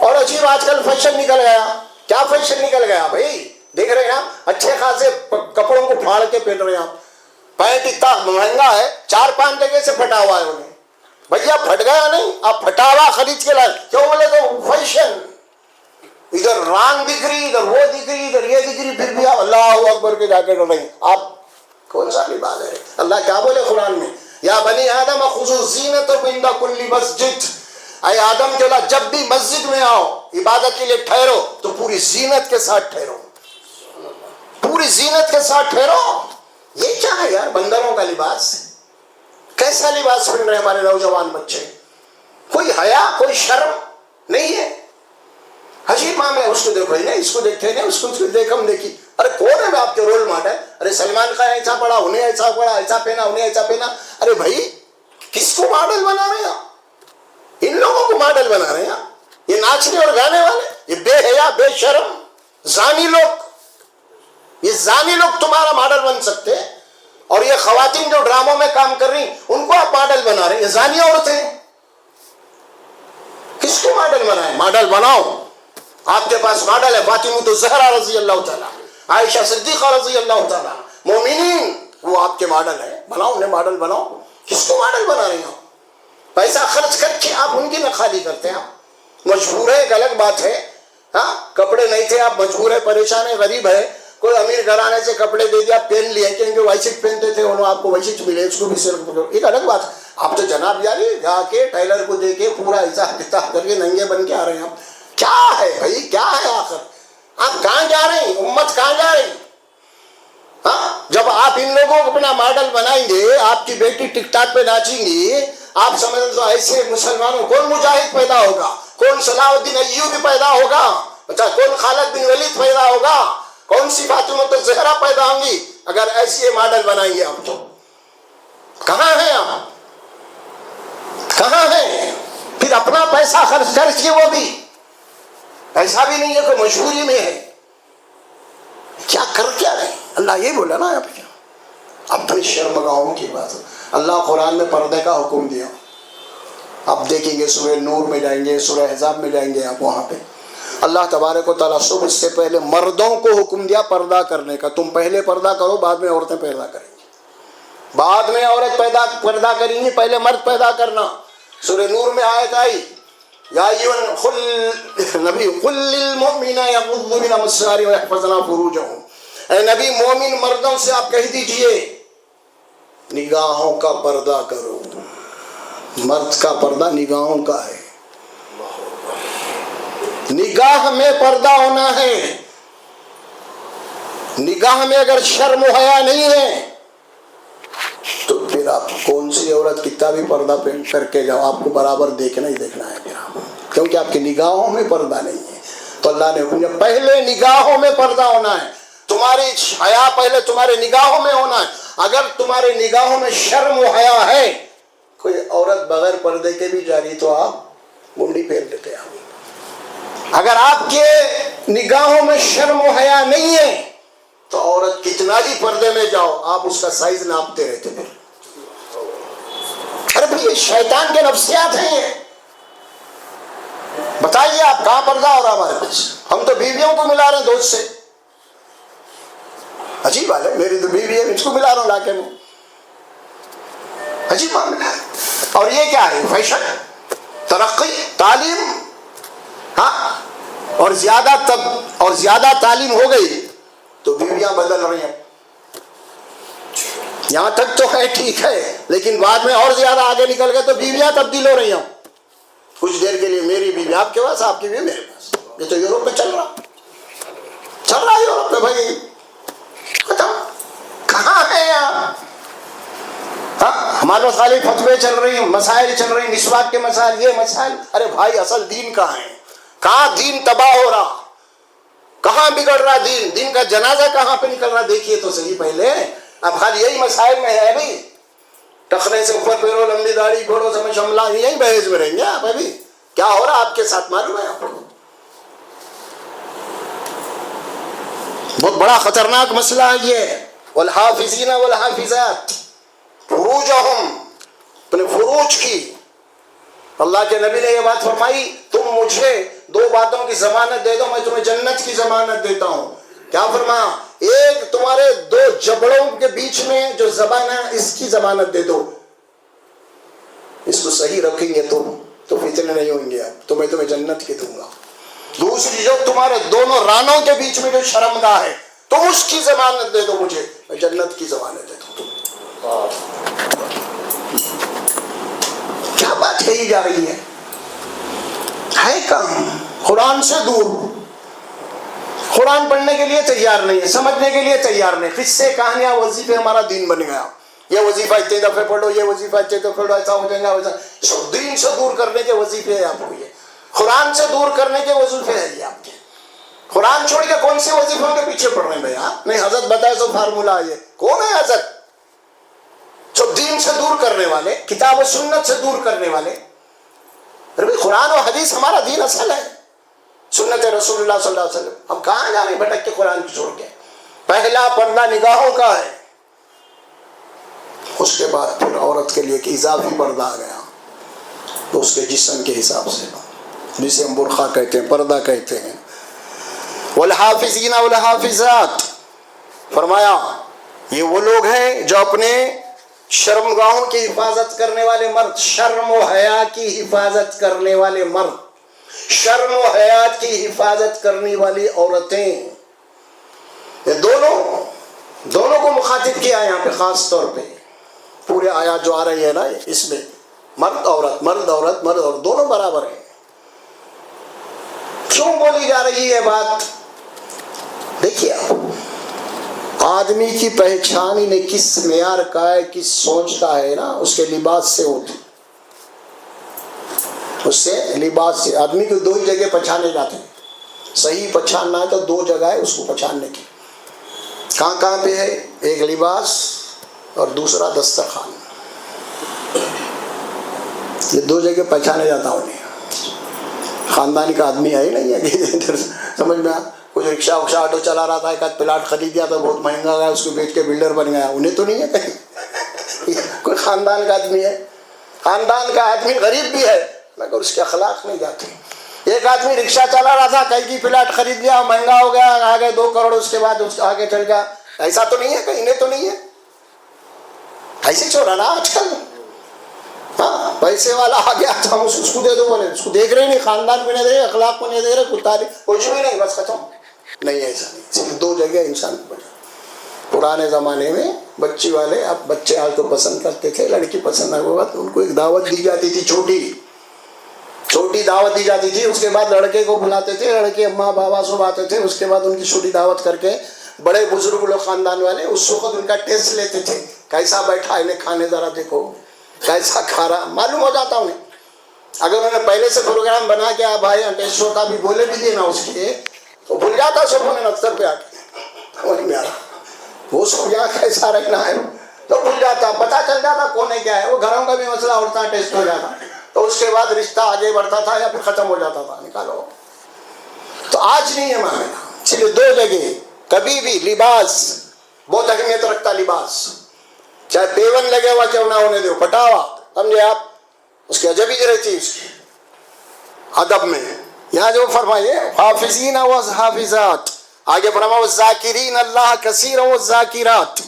اور عجیب آج کل فیشن نکل گیا. کیا فیشن نکل گیا بھائی؟ دیکھ رہے ہیں آپ اچھے خاصے کپڑوں کو پھاڑ کے پہن رہے ہیں آپ. پینٹ اتنا مہنگا ہے 4-5 جگہ سے پھٹا ہوا ہے انہیں. بھیا پھٹ گیا نہیں، آپ پھٹا ہوا خرید کے لائے. کیوں بولے تو فیشن. ادھر رانگ دکھ رہی، ادھر وہ دکھ رہی، ادھر یہ دکھ رہی، پھر بھی آپ اللہ اکبر کے جا کے ڈر رہے ہیں. آپ کون سا لباس ہے؟ اللہ کیا بولے قرآن میں؟ یا بنی آدم خذوا زینتکم عند کل مسجد. اے آدم کے اولاد، جب بھی مسجد میں آؤ عبادت کے لیے ٹھہرو تو پوری زینت کے ساتھ ٹھہرو، پوری زینت کے ساتھ ٹھہرو. یہ کیا ہے یار؟ بندروں کا لباس. کیسا لباس پہن رہے ہمارے نوجوان بچے؟ کوئی حیا، کوئی شرم نہیں ہے. عجیب معاملہ ہے. اس کو دیکھو نہیں، اس کو دیکھتے نہیں، اس کو دیکھ ہم دیکھی. ارے کون ہے آپ کے رول ماڈل؟ ارے سلمان خان ایسا پڑا، انہیں ایسا پڑا، ایسا پہنا، انہیں ایسا پہنا. ارے بھائی کس کو ماڈل بنا رہے ہیں؟ ان لوگوں کو ماڈل بنا رہے ہیں. یہ ناچنے اور گانے والے، یہ بے حیا، بے شرم زانی لوگ، یہ زانی لوگ تمہارا ماڈل بن سکتے ہیں. اور یہ خواتین جو ڈراموں میں کام کر رہی ان کو آپ ماڈل بنا رہے ہیں. یہ زانی عورتیں کس کو ماڈل بنائیں؟ ماڈل بناؤ. آپ کے پاس ماڈل ہے فاطمہ الزہرا رضی اللہ تعالیٰ، عائشہ صدیقہ رضی اللہ تعالیٰ، مومنین، وہ آپ کے ماڈل ہے. بناؤ انہیں ماڈل بناؤ. کس کو ماڈل بنا رہے ہیں آپ؟ پیسہ خرچ کر کے آپ ان کی نخالی کرتے ہیں. آپ مجبور ہے، ایک الگ بات ہے. ہاں کپڑے نہیں تھے، آپ مجبور ہے، پریشان ہے، غریب ہے. کوئی امیر گھرانے سے کپڑے دے دیا، پہن لیے، کیونکہ ویسے پہنتے تھے انہوں آپ کو ویسے ملے، اس کو بھی ایک الگ بات. آپ تو جناب یاری جا کے ٹیلر کو دے کے پورا حساب کتاب کر کے ننگے بن کے آ رہے ہیں. آپ کیا ہے بھائی؟ کیا ہے آخر؟ آپ کہاں جا رہے ہیں؟ امت کہاں جا رہی؟ ہاں جب آپ ان لوگوں کو اپنا ماڈل بنائیں گے، آپ کی بیٹی ٹک ٹاک پہ ناچیں گی، آپ سمجھ تو ایسے مسلمانوں کون مجاہد پیدا ہوگا؟ کون صلاح الدین ایوبی پیدا ہوگا؟ اچھا کون خالد بن ولید پیدا ہوگا؟ کون سی فاطمہ الزہرا پیدا ہوں گی اگر ایسی ماڈل بنائیں گے آپ؟ تو کہاں ہیں آپ؟ کہاں ہیں؟ پھر اپنا پیسہ خرچ کر کے، وہ بھی ایسا بھی نہیں ہے کہ مجبوری میں ہے. کیا کر کیا رہے؟ اللہ یہ بولا نا اپنی شرم گاہوں کی بات. اللہ قرآن میں پردے کا حکم دیا. آپ دیکھیں گے سورہ نور میں جائیں گے، سورہ احزاب میں جائیں گے، آپ وہاں پہ اللہ تبارک و تعالیٰ صبح سے پہلے مردوں کو حکم دیا پردہ کرنے کا. تم پہلے پردہ کرو، بعد میں عورتیں پیدا کریں گی. بعد میں عورت پردہ کریں گی، پہلے مرد پیدا کرنا. سورہ نور میں آیت آئی، یا نبی قل للمؤمنین یغضوا من ابصارہم ویحفظن فروجہم. اے نبی مومن مردوں سے آپ کہہ دیجئے نگاہوں کا پردہ کرو. مرد کا پردہ نگاہوں کا ہے. نگاہ میں پردہ ہونا ہے. نگاہ میں اگر شرم و حیا نہیں ہے تو پھر آپ کون سی عورت کتنا بھی پردہ پہن کر کے جاؤ، آپ کو برابر دیکھنا ہی دیکھنا ہے پھر، کیونکہ آپ کی نگاہوں میں پردہ نہیں ہے. تو اللہ نے حکم دیا پہلے نگاہوں میں پردہ ہونا ہے. تمہاری حیا پہلے تمہارے نگاہوں میں ہونا ہے. اگر تمہارے نگاہوں میں شرم و حیا ہے، کوئی عورت بغیر پردے کے بھی جا رہی تو آپ منڈی پھیر لیتے ہیں. اگر آپ کے نگاہوں میں شرم و حیا نہیں ہے تو عورت کتنا ہی پردے میں جاؤ، آپ اس کا سائز ناپتے رہتے ہیں. ارے بھئی یہ شیطان کے نفسیات ہیں. یہ بتائیے آپ کہاں پردہ ہو رہا ہمارے پاس؟ ہم تو بیویوں کو ملا رہے ہیں دوست سے. عجیب بات ہے، میری تو بیوی ہے، اس کو ملا رہا ہوں علاقے میں. عجیب معاملہ ہے. اور یہ کیا ہے؟ فیشن، ترقی، تعلیم. ہاں اور زیادہ تعلیم ہو گئی تو بیویاں بدل رہی ہیں. یہاں تک تو ہے ٹھیک ہے، لیکن بعد میں اور زیادہ آگے نکل گئے تو بیویاں تبدیل ہو رہی ہیں. کچھ دیر کے لیے میری بیوی آپ کے پاس، آپ کی بیوی میرے پاس. یہ تو یورپ میں چل رہا یورپ میں. بھائی کہاں ہے آپ؟ ہمارے خالی فتوے چل رہی ہیں، مسائل چل رہی ہیں، مسواک کے مسائل، یہ مسائل. ارے بھائی اصل دین کہاں ہے؟ کہاں دین تباہ ہو رہا؟ کہاں بگڑ رہا دین؟ دین کا جنازہ کہاں پہ نکل رہا؟ دیکھیے تو صحیح پہلے. اب خالی یہی مسائل میں ہے بھائی. ٹخنے سے اوپر پیرو، لمبی داڑھی، گھوڑوں سے شملہ، یہی بحث میں رہیں گے آپ. ابھی کیا ہو رہا آپ کے ساتھ معلوم ہے آپ کو؟ بہت بڑا خطرناک مسئلہ ہے یہ. والحافظین والحافظات فروجہم، اپنے فروج کی اللہ کے نبی نے یہ بات فرمائی، تم مجھے 2 باتوں کی ضمانت دے دو، میں تمہیں جنت کی ضمانت دیتا ہوں۔ کیا فرمایا؟ ایک تمہارے 2 جبڑوں کے بیچ میں جو زبان ہے اس کی ضمانت دے دو، اس کو صحیح رکھیں گے تو فتنے نہیں ہوں گے، تو میں تمہیں جنت کی دوں گا۔ دوسری جو تمہارے دونوں رانوں کے بیچ میں جو شرمگاہ ہے، تم اس کی ضمانت دے دو مجھے، میں جنت کی ضمانت دے دوں۔ کیا بات کہی جا رہی ہے کام قرآن سے دور، قرآن پڑھنے کے لیے تیار نہیں ہے، سمجھنے کے لیے تیار نہیں، قصے کہانیاں وظیفے ہمارا دین بن گیا، یہ وظیفہ اتنے دفعے پڑھو، یہ وظیفہ اتنے دفعے پڑھو، ایسا ہو جائے گا ویسا۔ دین سے دور کرنے کے وظیفے ہیں آپ کو، یہ قرآن سے دور کرنے کے وظیفے ہیں یہ آپ کے۔ قرآن چھوڑ کے کون سے وظیفوں کے پیچھے پڑھ رہے ہیں بھائی؟ نہیں حضرت بتائے تو فارمولا ہے، کون ہے حضرت؟ جو دین سے دور کرنے والے، کتاب و سنت سے دور کرنے والے۔ قرآن و حدیث ہمارا دین اصل ہے، سنت رسول اللہ صلی اللہ علیہ وسلم۔ ہم کہاں جا رہے ہیں بھٹک کے قرآن کو چھوڑ کے؟ پہلا پردہ نگاہوں کا ہے، اس کے بعد پھر عورت کے لیے کہ اضافی پردہ آ گیا، تو اس کے جسم کے حساب سے، جسے ہم برقع کہتے ہیں، پردہ کہتے ہیں۔ والحافظین والحافظات، فرمایا یہ وہ لوگ ہیں جو اپنے شرمگاہوں کی حفاظت کرنے والے مرد، شرم و حیا کی حفاظت کرنے والے مرد، شرم و حیا کی حفاظت کرنے والی عورتیں، یہ دونوں کو مخاطب کیا ہے یہاں پہ خاص طور پہ۔ پورے آیات جو آ رہی ہے نا اس میں مرد عورت، مرد عورت، مرد عورت دونوں برابر ہیں۔ کیوں بولی جا رہی ہے بات؟ دیکھیے آدمی کی پہچان ہی نہیں کس معیار کا ہے، کس سوچ کا ہے نا، اس کے لباس سے ہوتی، اس سے لباس سے۔ آدمی کو 2 ہی جگہ پہچانے جاتے ہیں، صحیح پہچاننا ہے تو 2 جگہ ہے اس کو پہچاننے کی۔ کہاں پہ ہے؟ ایک لباس اور دوسرا دسترخوان، یہ 2 جگہ پہچانے جاتا ہوں۔ خاندانی کا آدمی ہے ہی نہیں ہے سمجھ میں کچھ رکشا وکشا آٹو چلا رہا تھا، ایک آدھ پلاٹ خرید دیا تو بہت مہنگا گیا، اس کو بیچ کے بلڈر بن گیا، انہیں تو نہیں ہے کہیں۔ کوئی خاندان کا آدمی ہے، خاندان کا آدمی غریب بھی ہے مگر اس کے اخلاق نہیں جاتے۔ ایک آدمی رکشا چلا رہا تھا، کہیں کی پلاٹ خرید لیا، مہنگا ہو گیا، آگے 2 کروڑ، اس کے بعد آگے چل گیا، ایسا تو نہیں ہے کہیں، انہیں تو نہیں ہے۔ ایسے چھوڑا نا آج کل، ہاں پیسے والا آ گیا تو ہم اس کو دے دو، بولے اس کو دیکھ رہے نہیں، خاندان کو نہیں دے رہے، اخلاق کو نہیں دے رہے، کچھ بھی نہیں، بس ختم۔ نہیں ایسا نہیں، صرف 2 جگہ انسان کو بچا۔ پرانے زمانے میں بچی والے، اب بچے آج تو پسند کرتے تھے، لڑکی پسند نہ ہوا تو ان کو ایک دعوت دی جاتی تھی، چھوٹی دعوت دی جاتی تھی، اس کے بعد لڑکے کو بلاتے تھے، لڑکے اماں بابا سب آتے تھے، اس کے بعد ان کی چھوٹی دعوت کر کے بڑے بزرگ لوگ خاندان والے اس وقت ان کا ٹیسٹ لیتے تھے، کیسا بیٹھا انہیں کھانے ذرا دیکھو، کیسا کھا رہا، معلوم ہو جاتا انہیں۔ اگر انہوں نے پہلے سے پروگرام بنا کے بھائی ٹیسٹ ہوتا بھی بولے بھی دینا اس کے، تو بھول جاتا سب انہیں نفتر پہ آ کے، سمجھ میں آ رہا وہ سب یہاں کیسا رکھنا ہے تو بھول جاتا، پتہ چل جاتا کون ہے کیا ہے، وہ گھروں کا بھی مسئلہ ہوتا، ٹیسٹ ہو جاتا، تو اس کے بعد رشتہ آگے بڑھتا تھا یا پھر ختم ہو جاتا تھا، نکالو۔ تو آج نہیں ہے معاملہ، صرف 2 جگہ۔ کبھی بھی لباس بہت اہمیت رکھتا، لباس چاہے پیون لگے ہوا کیوں نہ ہونے دو، پٹاوا، سمجھے آپ، اس کی عجب ہی رہتی ہے اس کی ادب میں۔ یہاں جو فرمائیے حافظین و حافظات، آگے فرمایا والذاکرین اللہ کثیرا والذاکرات،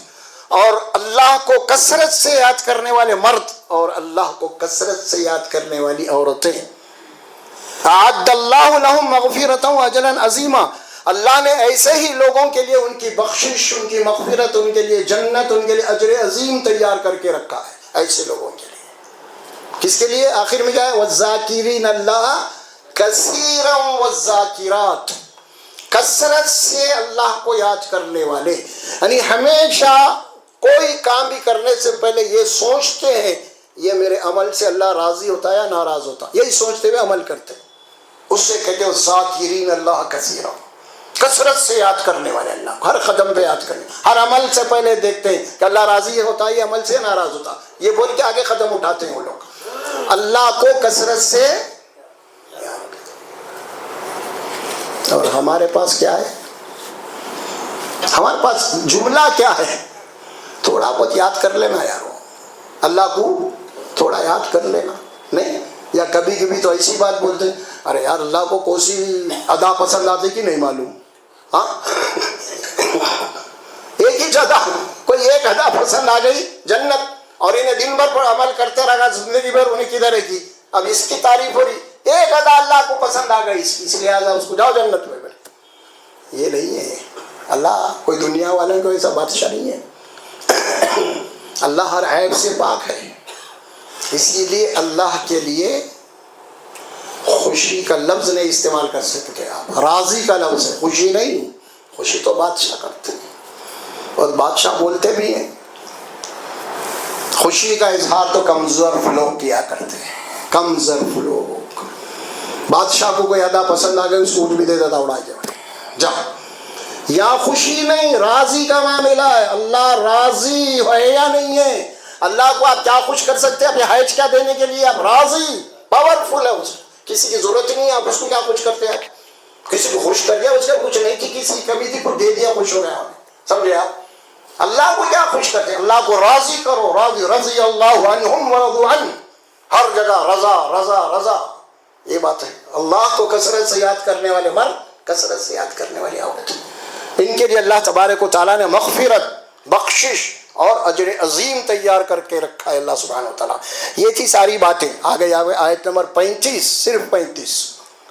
اور اللہ کو کثرت سے یاد کرنے والے مرد اور اللہ کو کثرت سے یاد کرنے والی عورتیں۔ اعد اللہ لہم مغفرۃ واجرا عظیما، اللہ نے ایسے ہی لوگوں کے لیے ان کی بخشش، ان کی مغفرت، ان کے لیے جنت، ان کے لیے اجر عظیم تیار کر کے رکھا ہے، ایسے لوگوں کے لیے۔ کس کے لیے؟ آخر میں کیا ہے؟ والذاکرین اللہ کثیرا والذاکرات، کثرت سے اللہ کو یاد کرنے والے، یعنی ہمیشہ کوئی کام بھی کرنے سے پہلے یہ سوچتے ہیں یہ میرے عمل سے اللہ راضی ہوتا ہے یا ناراض ہوتا، یہی سوچتے ہوئے عمل کرتے ہیں، اس سے کہتے ہیں ذاکرین اللہ کثیرا، کثرت سے یاد کرنے والے، اللہ کو ہر قدم پہ یاد کرنے، ہر عمل سے پہلے دیکھتے ہیں کہ اللہ راضی ہوتا ہے یہ عمل سے ناراض ہوتا، یہ بول کے آگے قدم اٹھاتے ہیں وہ لوگ، اللہ کو کثرت سے۔ اور ہمارے پاس کیا ہے؟ ہمارے پاس جملہ کیا ہے؟ تھوڑا بہت یاد کر لینا یارو، اللہ کو تھوڑا یاد کر لینا، نہیں یا کبھی کبھی تو ایسی بات بولتے ہیں، ارے یار اللہ کو کوسی ادا پسند آتی کہ نہیں معلوم؟ ہاں ایک ہی ادا، کوئی ایک ادا پسند آ گئی جنت، اور انہیں دن بھر پر عمل کرتے رہا زندگی بھر، انہیں کدھر ہے کی؟ اب اس کی تعریف ہو رہی، ایک ادا اللہ کو پسند آ گئی، اس لہٰذا اس کو جاؤ جنت میں بیٹھے۔ یہ نہیں ہے اللہ، کوئی دنیا والوں کو ایسا بادشاہ نہیں ہے، اللہ ہر عیب سے پاک ہے۔ اسی لیے اللہ کے لیے خوشی کا لفظ نہیں استعمال کر سکتے آپ، راضی کا لفظ ہے، خوشی نہیں۔ خوشی تو بادشاہ کرتے ہیں اور بادشاہ بولتے بھی ہیں، خوشی کا اظہار تو کم ظرف لوگ کیا کرتے ہیں، کم ظرف لوگ۔ بادشاہ کو کوئی ادا پسند آ گئی، اس کو اٹھ بھی دے دیتا اڑا کے جا۔ یا خوشی نہیں، راضی کا معاملہ ہے، اللہ راضی ہے یا نہیں ہے؟ اللہ کو آپ کیا خوش کر سکتے ہیں؟ اپنے حیج کیا دینے کے لیے آپ راضی، پاورفل ہے، اس کسی کی ضرورت نہیں ہے، آپ اس کو کیا خوش کرتے ہیں؟ کسی کو خوش کر دیا، اس کا کچھ نہیں تھی، کسی کی کمی تھی، کچھ دے دیا، خوش ہو گیا، سمجھے آپ؟ اللہ کو کیا خوش کرتے ہیں؟ اللہ کو راضی کرو، راضی، رضی اللہ عنہم ورضوا عنہ، ہر جگہ رضا رضا رضا، یہ بات ہے۔ اللہ کو کثرت سے یاد کرنے والے مرد، کثرت سے یاد کرنے والی عورت، ان کے لیے اللہ تبارک و تعالیٰ نے مغفرت، بخشش اور اجر عظیم تیار کر کے رکھا ہے اللہ سبحانہ و تعالیٰ۔ یہ تھی ساری باتیں۔ آگے آیت نمبر 35، صرف 35،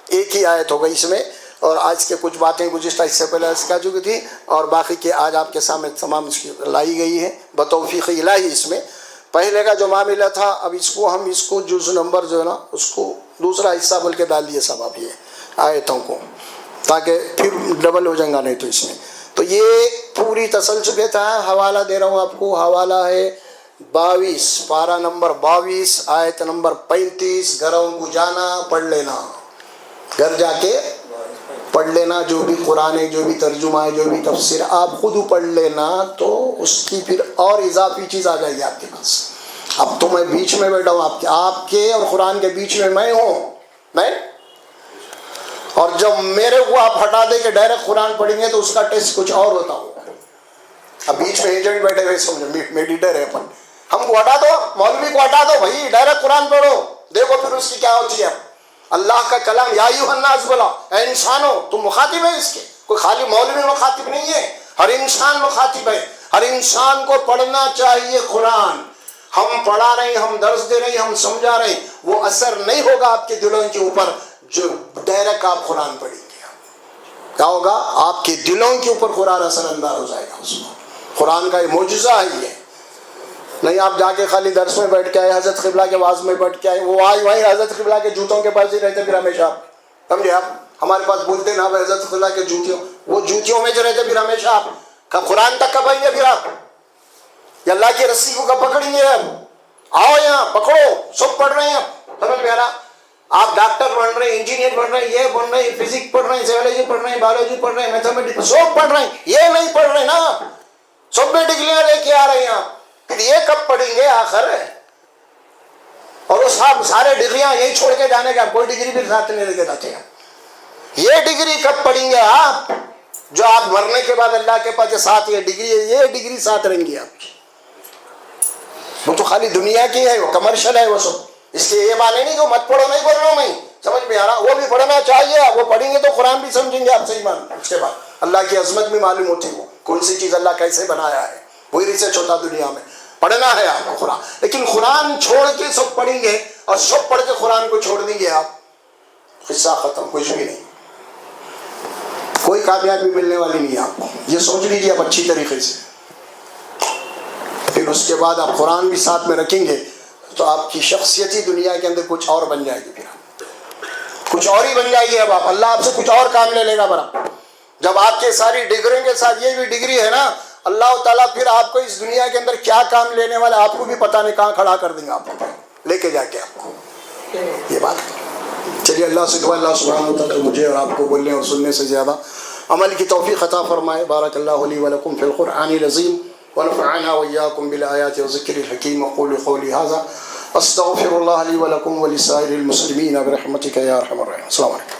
ایک ہی آیت ہو گئی اس میں، اور آج کے کچھ باتیں گزشتہ اس سے پہلے اس کا چکی تھی، اور باقی کے آج آپ کے سامنے تمام اس کی لائی گئی ہے بتوفیق الہی۔ اس میں پہلے کا جو معاملہ تھا، اب اس کو جز نمبر جو ہے نا، اس کو دوسرا حصہ بول کے ڈال دیے سب آپ یہ آیتوں کو، تاکہ پھر ڈبل ہو جائیں گا نہیں تو اس میں۔ تو یہ پوری تسلسل کے تھا، حوالہ دے رہا ہوں آپ کو، حوالہ ہے 22، پارہ نمبر 22، آیت نمبر 35۔ گھروں کو جانا، پڑھ لینا، گھر جا کے پڑھ لینا، جو بھی قرآن ہے، جو بھی ترجمہ ہے، جو بھی تفسیر، آپ خود پڑھ لینا، تو اس کی پھر اور اضافی چیز آ جائے گی آپ کے پاس۔ اب تو میں بیچ میں بیٹھا ہوں، آپ کے اور قرآن کے بیچ میں میں ہوں، اور جب میرے کو آپ ہٹا دے کہ ڈائریکٹ قرآن پڑھیں گے تو اس کا ٹیسٹ کچھ اور ہوتا ہوگا۔ اب بیچ میں ایجنٹ بیٹھے ہوئے سمجھو، میڈیٹر ہے اپن، ہم کو ہٹا دو، مولوی کو ہٹا دو، بھائی ڈائریکٹ قرآن پڑھو، دیکھو پھر اس کی کیا ہوتی ہے۔ اللہ کا کلام یا ایھا الناس بولا، اے انسانو، تم مخاطب ہے اس کے، کوئی خالی مولوی مخاطب نہیں ہے، ہر انسان مخاطب ہے۔ ہر انسان کو پڑھنا چاہیے قرآن۔ ہم پڑھا رہے ہیں، ہم درس دے رہے ہیں، ہم سمجھا رہے ہیں، وہ اثر نہیں ہوگا آپ کے دلوں کے اوپر جو ڈائریکٹ آپ قرآن پڑھیں گے۔ کیا ہوگا؟ آپ کے دلوں کے اوپر قرآن اثر انداز ہو جائے گا۔ اس کو قرآن کا یہ معجزہ ہے، یہ نہیں آپ جا کے خالی درس میں بیٹھ کے آئے، حضرت قبلہ کے واعظ میں بیٹھ کے آئے، وہ وہیں حضرت قبلہ کے جوتوں کے پاس ہی رہتے پھر ہمیشہ، سمجھے آپ؟ ہمارے پاس بولتے نا حضرت قبلہ کے جوتیوں، وہ جوتیوں میں جو رہتے پھر ہمیشہ آپ قرآن تک کب آئیں گے؟ پھر آپ یا اللہ کی رسی کو کب پکڑیں گے؟ آؤ یہاں پکڑو، سب پڑھ رہے ہیں، سمجھ میں آ رہا؟ آپ ڈاکٹر بن رہے ہیں، انجینئر بن رہے ہیں، یہ بن رہے ہیں، فزکس پڑھ رہے ہیں، زیولوجی پڑھ رہے ہیں، بایولوجی پڑھ رہے ہیں، میتھمیٹکس سب پڑھ رہے ہیں، یہ نہیں پڑھ رہے نا، سب میں ڈگریاں لے کے آ رہے ہیں آپ، پھر یہ کب پڑھیں گے آخر؟ اور وہ سارے ڈگریاں یہی چھوڑ کے جانے کا، کوئی ڈگری بھی ساتھ نہیں لے کے جاتے ہیں۔ یہ ڈگری کب پڑھیں گے آپ؟ جو آپ مرنے کے بعد اللہ کے پاس ساتھ یہ ڈگری ہے، یہ ڈگری ساتھ رہیں گی آپ کی۔ وہ تو خالی دنیا کی ہے، وہ کمرشل ہے، وہ سب۔ اس کے یہ معنی نہیں کہ مت پڑھو، نہیں بول رہا ہوں میں، سمجھ میں آ رہا؟ وہ بھی پڑھنا چاہیے، وہ پڑھیں گے تو قرآن بھی سمجھیں گے آپ، صحیح مان۔ اس کے بعد اللہ کی عظمت بھی معلوم ہوتی ہے، وہ کون سی چیز اللہ کیسے بنایا ہے، وہی ریسرچ ہوتا دنیا میں۔ پڑھنا ہے آپ کو قرآن، لیکن قرآن چھوڑ کے سب پڑھیں گے اور سب پڑھ کے قرآن کو چھوڑ دیں گے آپ، قصہ ختم، کچھ بھی نہیں، کوئی کامیابی ملنے والی نہیں ہے آپ کو۔ یہ سوچ لیجیے آپ اچھی طریقے سے۔ پھر اس کے بعد آپ قرآن بھی ساتھ میں رکھیں گے تو آپ کی شخصیت ہی دنیا کے اندر کچھ اور بن جائے گی، پھر کچھ اور ہی بن جائے گی۔ اب آپ اللہ آپ سے کچھ اور کام لے لے گا برا، جب آپ کے ساری ڈگریوں کے ساتھ یہ بھی ڈگری ہے نا، اللہ تعالیٰ پھر آپ کو اس دنیا کے اندر کیا کام لینے والا آپ کو بھی پتہ نہیں، کہاں کھڑا کر دیں گا آپ کو لے کے جا کے آپ کو، یہ بات۔ چلیے اللہ سے دعا، اللہ سبحانہ و تعالیٰ مجھے اور آپ کو بولنے اور سننے سے زیادہ عمل کی توفیق عطا فرمائے۔ بارک اللہ لی ولکم فی القرآن العظیم ونفعنا وإياكم بالآيات والذكر الحكيم وقولوا قولي هذا استغفر الله لي ولكم ولسائر المسلمين برحمتك يا أرحم الراحمين۔ السلام علیکم۔